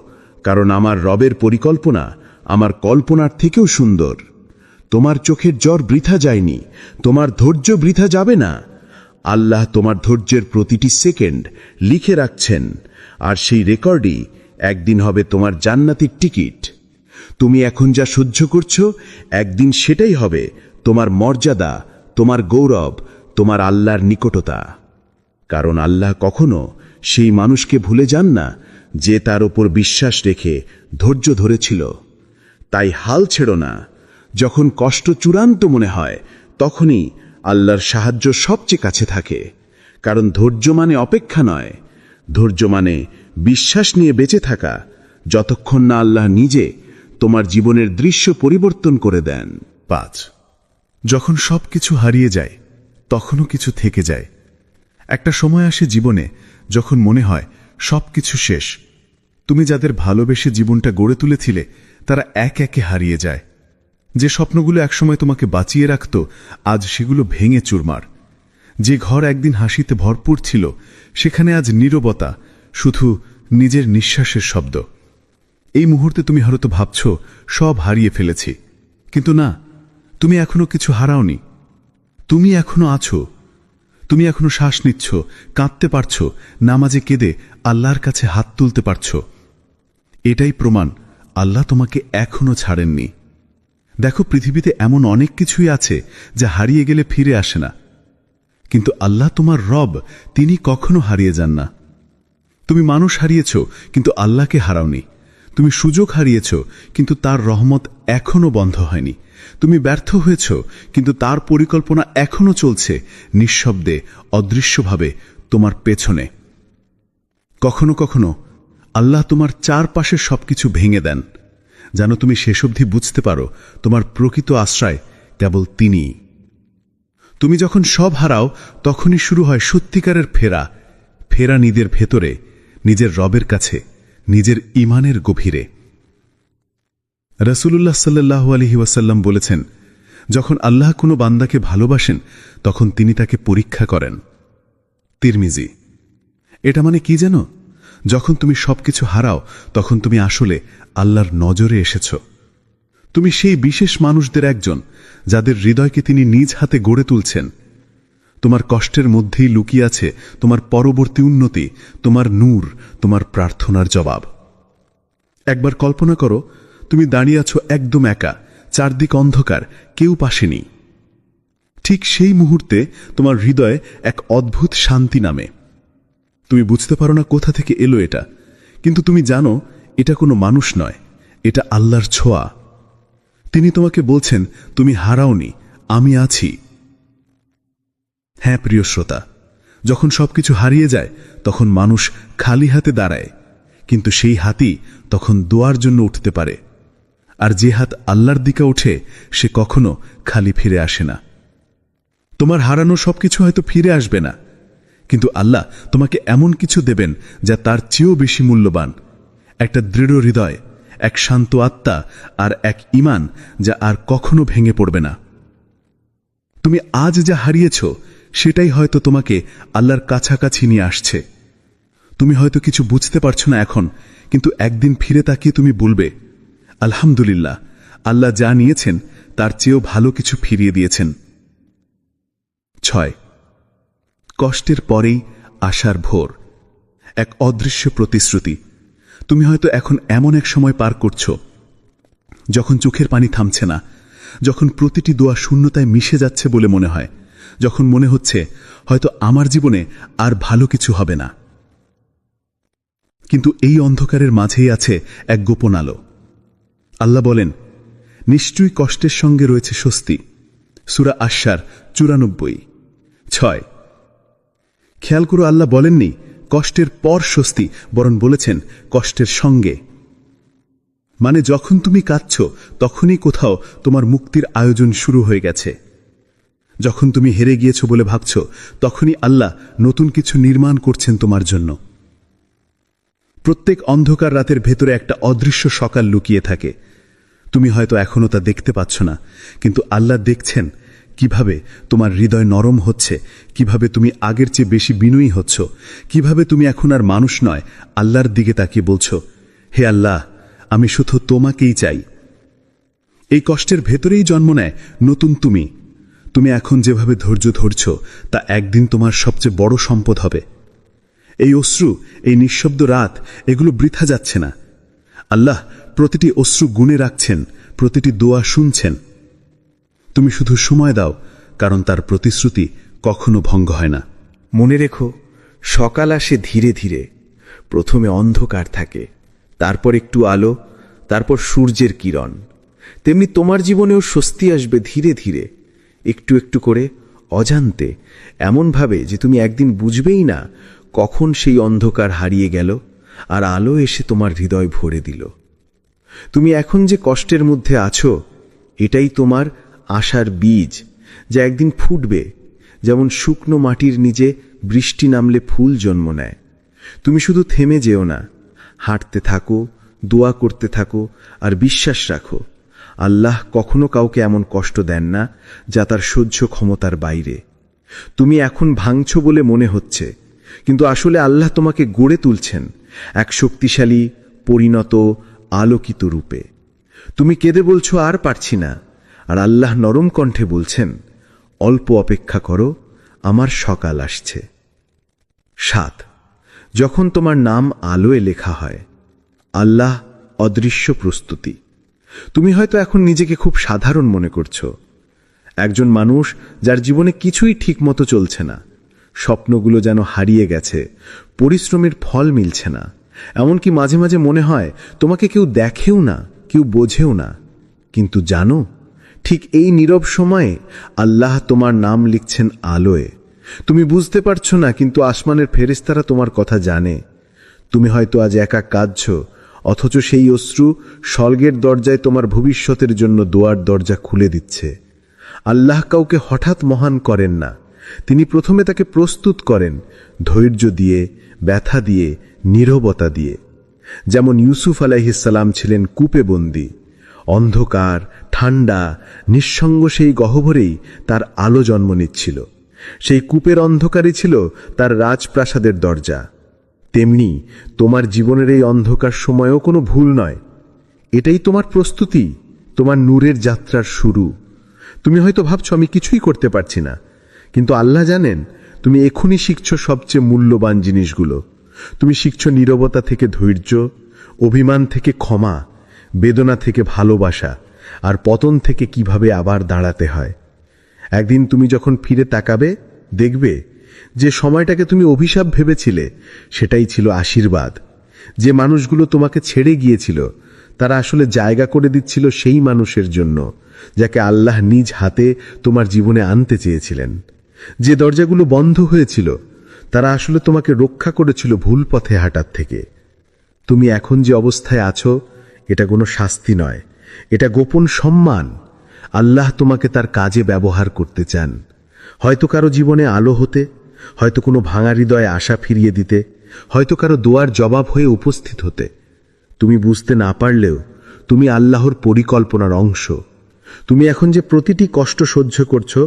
কারণ আমার রবের পরিকল্পনা আমার কল্পনার থেকেও সুন্দর। তোমার চোখের জল বৃথা যায়নি, তোমার ধৈর্য বৃথা যাবে না। আল্লাহ তোমার ধৈর্যের প্রতিটি সেকেন্ড লিখে রাখছেন, আর সেই রেকর্ডই একদিন হবে তোমার জান্নাতের টিকিট। তুমি এখন যা সহ্য করছো, একদিন সেটাই হবে তোমার মর্যাদা, তোমার গৌরব, তোমার আল্লাহর নিকটতা। কারণ আল্লাহ কখনো সেই মানুষকে ভুলে যান না যে তার ওপর বিশ্বাস রেখে ধৈর্য ধরেছিল। তাই হাল ছেড়ো না। যখন কষ্ট চূড়ান্ত মনে হয়, তখনই আল্লাহর সাহায্য সবচেয়ে কাছে থাকে। কারণ ধৈর্য মানে অপেক্ষা নয়, ধৈর্য মানে বিশ্বাস নিয়ে বেঁচে থাকা, যতক্ষণ না আল্লাহ নিজে তোমার জীবনের দৃশ্য পরিবর্তন করে দেন। 5. যখন সবকিছু হারিয়ে যায় তখনও কিছু থেকে যায়। একটা সময় আসে জীবনে যখন মনে হয় সবকিছু শেষ। তুমি যাদের ভালোবেসে জীবনটা গড়ে তুলেছিলে তারা এক একে হারিয়ে যায়। যে স্বপ্নগুলো একসময় তোমাকে বাঁচিয়ে রাখত, আজ সেগুলো ভেঙে চুরমার। যে ঘর একদিন হাসিতে ভরপুর ছিল, সেখানে আজ নীরবতা, শুধু নিজের নিঃশ্বাসের শব্দ। এই মুহূর্তে তুমি হয়তো ভাবছ সব হারিয়ে ফেলেছি, কিন্তু না, তুমি এখনো কিছু হারাওনি। তুমি এখনো আছো, তুমি এখনো শ্বাস নিচ্ছ, কাঁদতে পারছ, নামাজে কেঁদে আল্লাহর কাছে হাত তুলতে পারছ। এটাই প্রমাণ আল্লাহ তোমাকে এখনো ছাড়েননি। দেখো, পৃথিবীতে এমন অনেক কিছুই আছে যা হারিয়ে গেলে ফিরে আসে না, কিন্তু আল্লাহ তোমার রব, তিনি কখনো হারিয়ে যান না। তুমি মানুষ হারিয়েছ, কিন্তু আল্লাহকে হারাওনি। তুমি সুযোগ হারিয়েছ, কিন্তু তার রহমত এখনো বন্ধ হয়নি। তুমি ব্যর্থ হয়েছ, কিন্তু তার পরিকল্পনা এখনো চলছে, নিঃশব্দে, অদৃশ্যভাবে তোমার পেছনে। কখনো কখনো আল্লাহ তোমার চারপাশের সবকিছু ভেঙে দেন, যেন তুমি শেষ অবধি বুঝতে পারো তোমার প্রকৃত আশ্রয় কেবল তিনিই। তুমি যখন সব হারাও, তখনই শুরু হয় সত্যিকারের ফেরা, ফেরা নিজের ভেতরে, নিজের রবের কাছে, নিজের ঈমানের গভীরে। রাসূলুল্লাহ সাল্লাল্লাহু আলাইহি ওয়াসাল্লাম বলেছেন, যখন আল্লাহ কোনো বান্দাকে ভালোবাসেন, তখন তিনি তাকে পরীক্ষা করেন। তিরমিজি। এটা মানে কি জানো? যখন তুমি সবকিছু হারাও, তখন তুমি আসলে আল্লাহর নজরে এসেছ। তুমি সেই বিশেষ মানুষদের একজন, যাদের হৃদয়কে তিনি নিজ হাতে গড়ে তুলছেন। তোমার কষ্টের মধ্যেই লুকিয়ে আছে তোমার পরবর্তী উন্নতি, তোমার নূর, তোমার প্রার্থনার জবাব। একবার কল্পনা করো, তুমি দাঁড়িয়ে আছো একদম একা, চারদিক অন্ধকার, কেউ পাশে নেই। ঠিক সেই মুহূর্তে তোমার হৃদয়ে এক অদ্ভুত শান্তি নামে। তুমি বুঝতে পারো না কোথা থেকে এলো এটা, কিন্তু তুমি জানো এটা কোনো মানুষ নয়, এটা আল্লাহর ছোঁয়া। তিনি তোমাকে বলছেন, তুমি হারাওনি, আমি আছি। হ্যাঁ প্রিয় শ্রোতা, যখন সবকিছু হারিয়ে যায়, তখন মানুষ খালি হাতে দাঁড়ায়, কিন্তু সেই হাতই তখন দোয়ার জন্য উঠতে পারে। আর যে হাত আল্লাহর দিকে ওঠে, সে কখনো খালি ফিরে আসে না। তোমার হারানো সবকিছু হয়তো ফিরে আসবে না, কিন্তু আল্লাহ তোমাকে এমন কিছু দেবেন যা তার চেয়েও বেশি মূল্যবান। একটা দৃঢ় হৃদয়, এক শান্ত আত্মা, আর এক ঈমান যা আর কখনো ভেঙে পড়বে না। তুমি আজ যা হারিয়েছ, সেটাই হয়তো তোমাকে আল্লাহর কাছাকাছি নিয়ে আসছে। তুমি হয়তো কিছু বুঝতে পারছো না এখন, কিন্তু একদিন ফিরে তাকিয়ে তুমি বলবে, আলহামদুলিল্লাহ, আল্লাহ যা নিয়েছেন তার চেয়েও ভালো কিছু ফিরিয়ে দিয়েছেন। 6. কষ্টের পরেই আশার ভোর। এক অদৃশ্য প্রতিশ্রুতি। তুমি হয়তো এখন এমন এক সময় পার করছো, যখন চোখের পানি থামছে না, যখন প্রতিটি দোয়া শূন্যতায় মিশে যাচ্ছে বলে মনে হয়, যখন মনে হচ্ছে হয়তো আমার জীবনে আর ভালো কিছু হবে না। কিন্তু এই অন্ধকারের মাঝেই আছে এক গোপন আলো। আল্লাহ বলেন, নিশ্চয়ই কষ্টের সঙ্গে রয়েছে স্বস্তি। সূরা আশ-শার 94। 6। খেয়াল করো, আল্লাহ বলেননি কষ্টের পর স্বস্তি, বরং বলেছেন কষ্টের সঙ্গে। মানে যখন তুমি কাঁদছ, তখনই কোথাও তোমার মুক্তির আয়োজন শুরু হয়ে গেছে। যখন তুমি হেরে গিয়েছ বলে ভাবছ, তখনই আল্লাহ নতুন কিছু নির্মাণ করছেন তোমার জন্য। প্রত্যেক অন্ধকার রাতের ভেতরে একটা অদৃশ্য সকাল লুকিয়ে থাকে। তুমি হয়তো এখনো তা দেখতে পাচ্ছ না, কিন্তু আল্লাহ দেখছেন কিভাবে তোমার হৃদয় নরম হচ্ছে, কিভাবে তুমি আগের চেয়ে বেশি বিনয়ী হচ্ছ, কিভাবে তুমি এখন আর মানুষ নয়, আল্লাহর দিকে তাকিয়ে বলছো, হে আল্লাহ, আমি শুধু তোমাকেই চাই। এই কষ্টের ভেতরেই জন্ম নেয় নতুন তুমি। তুমি এখন যেভাবে ধৈর্য ধরছ, তা একদিন তোমার সবচেয়ে বড় সম্পদ হবে। এই অশ্রু, এই নিঃশব্দ রাত, এগুলো বৃথা যাচ্ছে না। আল্লাহ প্রতিটি অশ্রু গুণে রাখছেন, প্রতিটি দোয়া শুনছেন। তুমি শুধু সময় দাও, কারণ তার প্রতিশ্রুতি কখনো ভঙ্গ হয় না। মনে রেখো, সকাল আসে ধীরে ধীরে। প্রথমে অন্ধকার থাকে, তারপর একটু আলো, তারপর সূর্যের কিরণ। তেমনি তোমার জীবনেও স্বস্তি আসবে ধীরে ধীরে, একটু একটু করে, অজান্তে, এমনভাবে যে তুমি একদিন বুঝবেই না কখন সেই অন্ধকার হারিয়ে গেল আর আলো এসে তোমার হৃদয় ভরে দিল। তুমি এখন যে কষ্টের মধ্যে আছো, এটাই তোমার আশার বীজ, যা একদিন ফুটবে, যেমন শুকনো মাটির নিচে বৃষ্টি নামলে ফুল জন্ম নেয়। তুমি শুধু থেমে যেও না, হাঁটতে থাকো, দোয়া করতে থাকো, আর বিশ্বাস রাখো, আল্লাহ কখনো কাউকে এমন কষ্ট দেন না যা তার সহ্য ক্ষমতার বাইরে। তুমি এখন ভাঙছ বলে মনে হচ্ছে, কিন্তু আসলে আল্লাহ তোমাকে গড়ে তুলছেন এক শক্তিশালী, পরিণত, আলোকিত রূপে। তুমি কেঁদে বলছো আর পারছি না, আর আল্লাহ নরম কণ্ঠে বলছেন, অল্প অপেক্ষা করো, আমার সকাল আসছে। 7. যখন তোমার নাম আলোয় লেখা হয়। আল্লাহ অদৃশ্য প্রস্তুতি। তুমি হয়তো এখন নিজেকে খুব সাধারণ মনে করছো, একজন মানুষ যার জীবনে কিছুই ঠিকমতো চলছে না, স্বপ্নগুলো যেন হারিয়ে গেছে, পরিশ্রমের ফল মিলছে না, এমনকি মাঝে মাঝে মনে হয় তোমাকে কেউ দেখেও না, কেউ বোঝেও না। কিন্তু জানো, ঠিক এই নীরব সময়ে আল্লাহ তোমার নাম লিখছেন আলোয়। তুমি বুঝতে পারছো না, কিন্তু আসমানের ফেরেশতারা তোমার কথা জানে। তুমি হয়তো আজ একা কাঁদছো, অথচ সেই অশ্রু স্বর্গের দরজায় তোমার ভবিষ্যতের জন্য দোয়ার দরজা খুলে দিচ্ছে। আল্লাহ কাউকে হঠাৎ মহান করেন না, তিনি প্রথমে তাকে প্রস্তুত করেন ধৈর্য দিয়ে, ব্যথা দিয়ে, নীরবতা দিয়ে। যেমন ইউসুফ আলাইহিসসালাম ছিলেন কূপে বন্দী, অন্ধকার, ঠান্ডা, নিঃসঙ্গ সেই গহ্বরেই তার আলো জন্ম নিচ্ছিল। সেই কূপের অন্ধকারই ছিল তার রাজপ্রাসাদের দরজা। তেমনি তোমার জীবনের এই অন্ধকার সময়ও কোনো ভুল নয়, এটাই তোমার প্রস্তুতি, তোমার নূরের যাত্রার শুরু। তুমি হয়তো ভাবছো আমি কিছুই করতে পারছি না, কিন্তু আল্লাহ জানেন তুমি এখনই শিখছো সবচেয়ে মূল্যবান জিনিসগুলো। তুমি শিখছো নীরবতা থেকে ধৈর্য, অভিমান থেকে ক্ষমা, বেদনা থেকে ভালোবাসা, আর পতন থেকে কিভাবে আবার দাঁড়াতে হয়। একদিন তুমি যখন ফিরে তাকাবে, দেখবে যে সময়টাকে তুমি অভিশাপ ভেবেছিলে সেটাই ছিল আশীর্বাদ। যে মানুষগুলো তোমাকে ছেড়ে গিয়েছিল তারা আসলে জায়গা করে দিচ্ছিল সেই মানুষের জন্য যাকে আল্লাহ নিজ হাতে তোমার জীবনে আনতে চেয়েছিলেন। যে দরজাগুলো বন্ধ হয়েছিল তারা আসলে তোমাকে রক্ষা করেছিল ভুল পথে হাঁটার থেকে। তুমি এখন যে অবস্থায় আছো এটা কোনো শাস্তি নয়, এটা গোপন সম্মান। আল্লাহ তোমাকে তার কাজে ব্যবহার করতে চান, হয়তো কারো জীবনে আলো হতে, হয়তো কোনো ভাঙা হৃদয়ে আশা ফিরিয়ে দিতে, হয়তো কারো দোয়ার জবাব হয়ে উপস্থিত হতে। তুমি বুঝতে না পারলেও তুমি আল্লাহর পরিকল্পনার অংশ। তুমি এখন যে প্রতিটি কষ্ট সহ্য করছো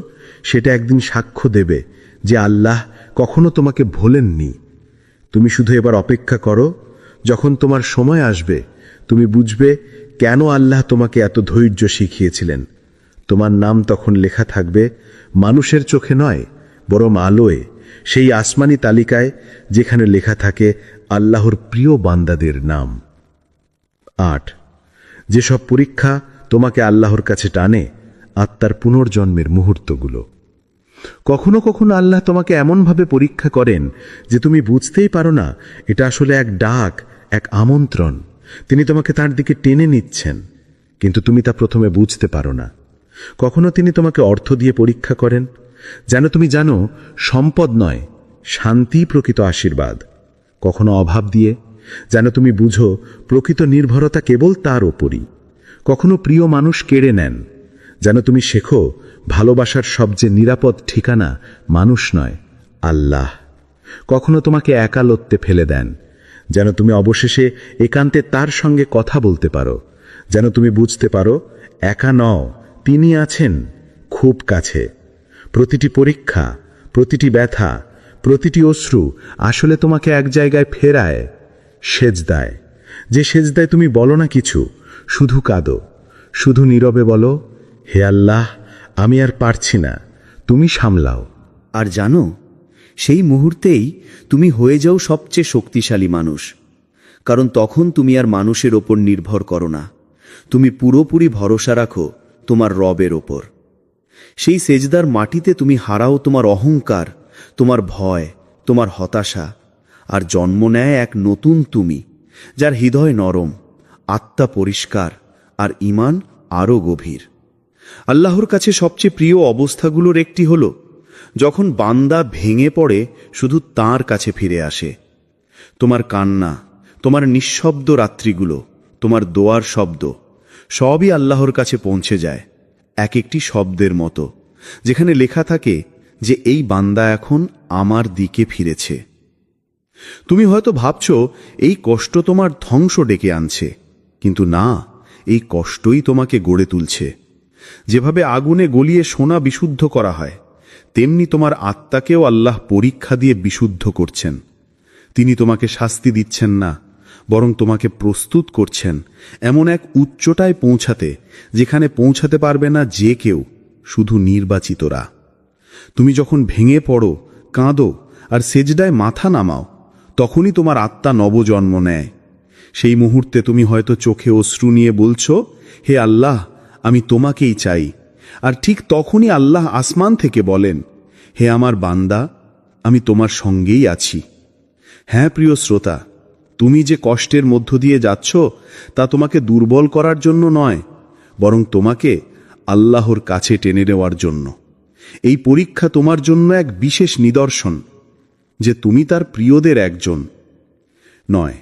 সেটা একদিন সাক্ষ্য দেবে যে আল্লাহ কখনো তোমাকে ভোলেননি। তুমি শুধু এবার অপেক্ষা করো, যখন তোমার সময় আসবে তুমি বুঝবে কেন আল্লাহ তোমাকে এত ধৈর্য শিখিয়েছিলেন। তোমার নাম তখন লেখা থাকবে মানুষের চোখে নয়, বরং আলোয়, সেই আসমানি তালিকায় যেখানে লেখা থাকে আল্লাহর প্রিয় বান্দাদের নাম। 8. যেসব পরীক্ষা তোমাকে আল্লাহর কাছে টানে, আত্মার পুনর্জন্মের মুহূর্তগুলো। কখনো কখনো আল্লাহ তোমাকে এমনভাবে পরীক্ষা করেন যে তুমি বুঝতেই পারো না এটা আসলে এক ডাক, এক আমন্ত্রণ। তিনি তোমাকে তার দিকে টেনে নিচ্ছেন, কিন্তু তুমি তা প্রথমে বুঝতে পারো না। কখনো তিনি তোমাকে অর্থ দিয়ে পরীক্ষা করেন, যেন তুমি জানো সম্পদ নয়, শান্তি প্রকৃত আশীর্বাদ। কখনো অভাব দিয়ে, যেন তুমি বুঝো প্রকৃত নির্ভরতা কেবল তার ওপরই। কখনো প্রিয় মানুষ কেড়ে নেন, যেন তুমি শেখো ভালোবাসার সবচেয়ে নিরাপদ ঠিকানা মানুষ নয়, আল্লাহ। কখনো তোমাকে একালত্বে ফেলে দেন, যেন তুমি অবশেষে একান্তে তার সঙ্গে কথা বলতে পারো, যেন তুমি বুঝতে পারো একা নও, তিনি আছেন খুব কাছে। প্রতিটি পরীক্ষা, প্রতিটি ব্যথা, প্রতিটি অশ্রু আসলে তোমাকে এক জায়গায় ফেরায়, সেজদায়। যে সেজদায় তুমি বলো না কিছু, শুধু কাঁদো, শুধু নীরবে বলো, হে আল্লাহ, আমি আর পারছি না, তুমি সামলাও। আর জানো, সেই মুহূর্তেই তুমি হয়ে যাও সবচেয়ে শক্তিশালী মানুষ, কারণ তখন তুমি আর মানুষের ওপর নির্ভর করো না, তুমি পুরোপুরি ভরসা রাখো তোমার রবের ওপর। সেই সেজদার মাটিতে তুমি হারাও তোমার অহংকার, তোমার ভয়, তোমার হতাশা, আর জন্ম নেয় এক নতুন তুমি, যার হৃদয় নরম, আত্মা পরিষ্কার, আর ঈমান আরও গভীর। আল্লাহর কাছে সবচেয়ে প্রিয় অবস্থাগুলোর একটি হল যখন বান্দা ভেঙে পড়ে শুধু তাঁর কাছে ফিরে আসে। তোমার কান্না, তোমার নিঃশব্দ রাত্রিগুলো, তোমার দোয়ার শব্দ, সবই আল্লাহর কাছে পৌঁছে যায় এক একটি শব্দের মতো, যেখানে লেখা থাকে যে এই বান্দা এখন আমার দিকে ফিরেছে। তুমি হয়তো ভাবছ এই কষ্ট তোমার ধ্বংস ডেকে আনছে, কিন্তু না, এই কষ্টই তোমাকে গড়ে তুলছে। যেভাবে আগুনে গলিয়ে সোনা বিশুদ্ধ করা হয়, তেমনি তোমার আত্মাকেও আল্লাহ পরীক্ষা দিয়ে বিশুদ্ধ করছেন। তিনি তোমাকে শাস্তি দিচ্ছেন না, বরং তোমাকে প্রস্তুত করছেন এমন এক উচ্চতায় পৌঁছাতে যেখানে পৌঁছাতে পারবে না যে কেউ, শুধু নির্বাচিতরা। তুমি যখন ভেঙে পড়ো, কাঁদো আর সেজদায় মাথা নামাও, তখনই তোমার আত্মা নবজন্ম নেয়। সেই মুহূর্তে তুমি হয়তো চোখে অশ্রু নিয়ে বলছো, হে আল্লাহ, আমি তোমাকেই চাই। আর ঠিক তখনই আল্লাহ আসমান থেকে বলেন, হে আমার বান্দা, আমি তোমার সঙ্গেই আছি। হ্যাঁ প্রিয় শ্রোতা, তুমি যে কষ্টের মধ্য দিয়ে যাচ্ছ তা তোমাকে দুর্বল করার জন্য নয়, বরং তোমাকে আল্লাহর কাছে টেনে নেওয়ার জন্য। এই পরীক্ষা তোমার জন্য এক বিশেষ নিদর্শন যে তুমি তার প্রিয়দের একজন নয়।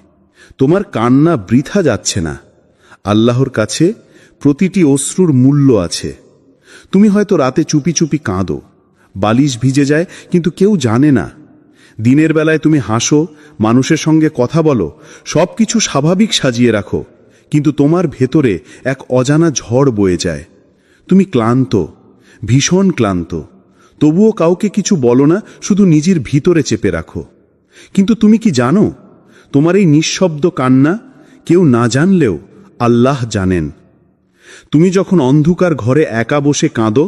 তোমার কান্না বৃথা যাচ্ছে না। আল্লাহর কাছে প্রতিটি অশ্রুর মূল্য আছে। তুমি হয়তো রাতে চুপি চুপি কাঁদো, বালিশ ভিজে যায় কিন্তু কেউ জানে না। দিনের বেলায় তুমি হাসো, মানুষের সঙ্গে কথা বলো, সবকিছু স্বাভাবিক সাজিয়ে রাখো, কিন্তু তোমার ভেতরে এক অজানা ঝড় বয়ে যায়। তুমি ক্লান্ত, ভীষণ ক্লান্ত, তবুও কাউকে কিছু বলো না, শুধু নিজের ভিতরে চেপে রাখো। কিন্তু তুমি কি জানো, তোমার এই নিঃশব্দ কান্না কেউ না জানলেও আল্লাহ জানেন। তুমি যখন অন্ধকার ঘরে একা বসে কাঁদো,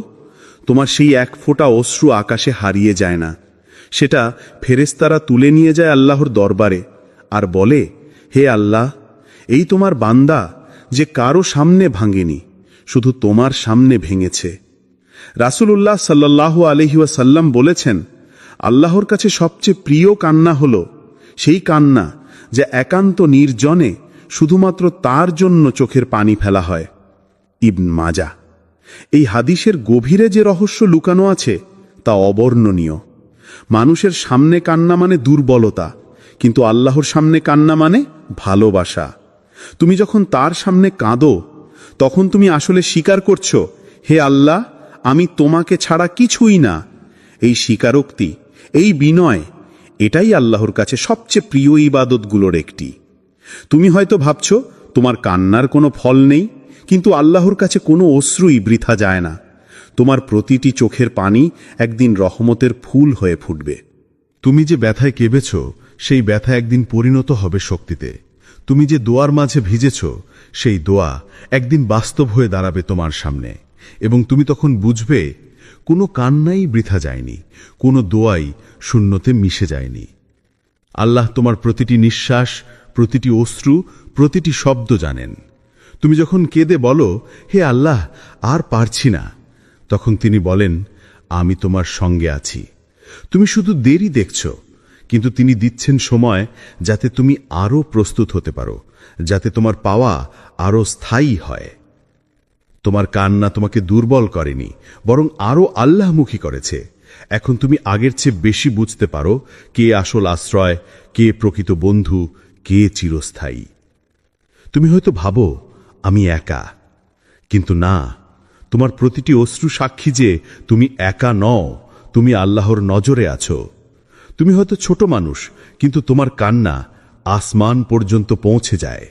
তোমার সেই এক ফোঁটা অশ্রু আকাশে হারিয়ে যায় না। সেটা ফেরেশতারা তুলে নিয়ে যায় আল্লাহর দরবারে আর বলে, হে আল্লাহ, এই তোমার বান্দা যে কারো সামনে ভাঙেনি, শুধু তোমার সামনে ভেঙেছে। রাসূলুল্লাহ সাল্লাল্লাহু আলাইহি ওয়াসাল্লাম বলেছেন, আল্লাহর কাছে সবচেয়ে প্রিয় কান্না হলো সেই কান্না যা একান্ত নির্জনে শুধুমাত্র তার জন্য চোখের পানি ফেলা হয়। ইবন মাজাহ। এই হাদিসের গভীরে যে রহস্য লুকানো আছে তা অবর্ণনীয়। মানুষের সামনে কান্না মানে দুর্বলতা, কিন্তু আল্লাহর সামনে কান্না মানে ভালোবাসা। তুমি যখন তার সামনে কাঁদো, তখন তুমি আসলে স্বীকার করছো, হে আল্লাহ, আমি তোমাকে ছাড়া কিছুই না। এই স্বীকারোক্তি, এই বিনয়, এটাই আল্লাহর কাছে সবচেয়ে প্রিয় ইবাদতগুলোর একটি। তুমি হয়তো ভাবছো তোমার কান্নার কোনো ফল নেই, কিন্তু আল্লাহর কাছে কোনো অশ্রুই বৃথা যায় না। তোমার প্রতিটি চোখের পানি একদিন রহমতের ফুল হয়ে ফুটবে। তুমি যে ব্যথায় কেঁবেছ, সেই ব্যথা একদিন পরিণত হবে শক্তিতে। তুমি যে দোয়ার মাঝে ভিজেছ, সেই দোয়া একদিন বাস্তব হয়ে দাঁড়াবে তোমার সামনে, এবং তুমি তখন বুঝবে কোনো কান্নাই বৃথা যায়নি, কোনো দোয়াই শূন্যতে মিশে যায়নি। আল্লাহ তোমার প্রতিটি নিঃশ্বাস, প্রতিটি অশ্রু, প্রতিটি শব্দ জানেন। তুমি যখন কেঁদে বলো, হে আল্লাহ, আর পারছি না, তখন তিনি বলেন, আমি তোমার সঙ্গে আছি। তুমি শুধু দেরি দেখছ, কিন্তু তিনি দিচ্ছেন সময় যাতে তুমি আরও প্রস্তুত হতে পারো, যাতে তোমার পাওয়া আরও স্থায়ী হয়। তোমার কান্না তোমাকে দুর্বল করেনি, বরং আরও আল্লাহমুখী করেছে। এখন তুমি আগের চেয়ে বেশি বুঝতে পারো কে আসল আশ্রয়, কে প্রকৃত বন্ধু, কে চিরস্থায়ী। তুমি হয়তো ভাবো আমি একা, কিন্তু না, তোমার প্রতিটি অশ্রু সাক্ষী যে তুমি একা নও, তুমি আল্লাহর নজরে আছো। তুমি হয়তো ছোট মানুষ, কিন্তু তোমার কান্না আসমান পর্যন্ত পৌঁছে যায়।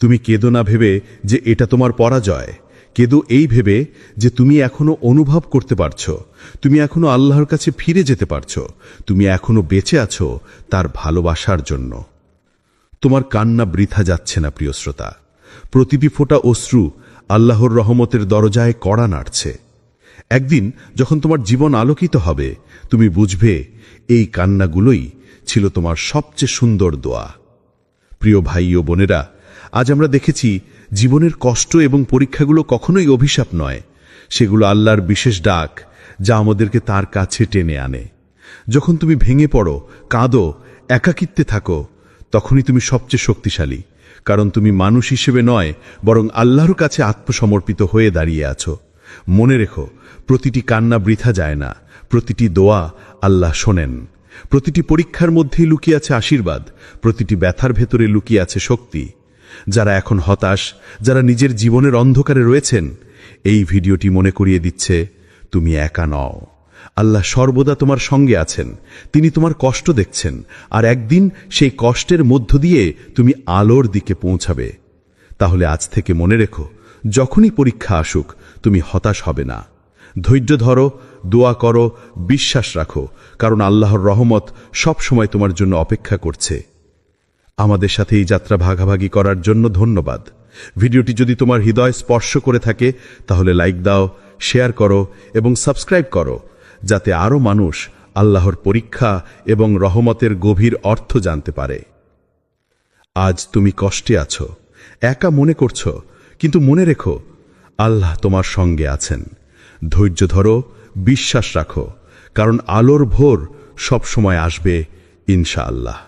তুমি কেঁদো না ভেবে যে এটা তোমার পরাজয়, কেঁদো এই ভেবে যে তুমি এখনো অনুভব করতে পারছো, তুমি এখনো আল্লাহর কাছে ফিরে যেতে পারছো, তুমি এখনো বেঁচে আছো তার ভালোবাসার জন্য। তোমার কান্না বৃথা যাচ্ছে না প্রিয় শ্রোতা। প্রতিটি ফোঁটা অশ্রু আল্লাহর রহমতের দরজায় কড়া নাড়ছে। একদিন যখন তোমার জীবন আলোকিত হবে, তুমি বুঝবে এই কান্নাগুলোই ছিল তোমার সবচেয়ে সুন্দর দোয়া। প্রিয় ভাই ও বোনেরা, আজ আমরা দেখেছি জীবনের কষ্ট এবং পরীক্ষাগুলো কখনোই অভিশাপ নয়, সেগুলো আল্লাহর বিশেষ ডাক, যা আমাদেরকে তার কাছে টেনে আনে। যখন তুমি ভেঙে পড়ো, কাঁদো, একাকিত্বে থাকো, তখনই তুমি সবচেয়ে শক্তিশালী, কারণ তুমি মানুষ হিসেবে নয়, বরং আল্লাহর কাছে আত্মসমর্পিত হয়ে দাঁড়িয়ে আছো। মনে রেখো, প্রতিটি কান্না বৃথা যায় না, প্রতিটি দোয়া আল্লাহ শোনেন। প্রতিটি পরীক্ষার মধ্যেই লুকিয়ে আছে আশীর্বাদ, প্রতিটি ব্যথার ভেতরে লুকিয়ে আছে শক্তি। যারা এখন হতাশ, যারা নিজের জীবনের অন্ধকারে রয়েছেন, এই ভিডিওটি মনে করিয়ে দিচ্ছে তুমি একা নও। আল্লাহ সর্বদা তোমার সঙ্গে আছেন। তিনি তোমার কষ্ট দেখছেন, আর একদিন সেই কষ্টের মধ্য দিয়ে তুমি আলোর দিকে পৌঁছাবে। তাহলে আজ থেকে মনে রেখো, যখনই পরীক্ষা আসুক, তুমি হতাশ হবে না। ধৈর্য ধরো, দোয়া করো, বিশ্বাস রাখো, কারণ আল্লাহর রহমত সব সময় তোমার জন্য অপেক্ষা করছে। আমাদের সাথে এই যাত্রা ভাগাভাগি করার জন্য ধন্যবাদ। ভিডিওটি যদি তোমার হৃদয় স্পর্শ করে থাকে তাহলে লাইক দাও, শেয়ার করো এবং সাবস্ক্রাইব করো, যাতে আরও মানুষ আল্লাহর পরীক্ষা এবং রহমতের গভীর অর্থ জানতে পারে। আজ তুমি কষ্টে আছো, একা মনে করছো, কিন্তু মনে রেখো আল্লাহ তোমার সঙ্গে আছেন। ধৈর্য ধরো, বিশ্বাস রাখো, কারণ আলোর ভোর সবসময় আসবে ইনশাআল্লাহ।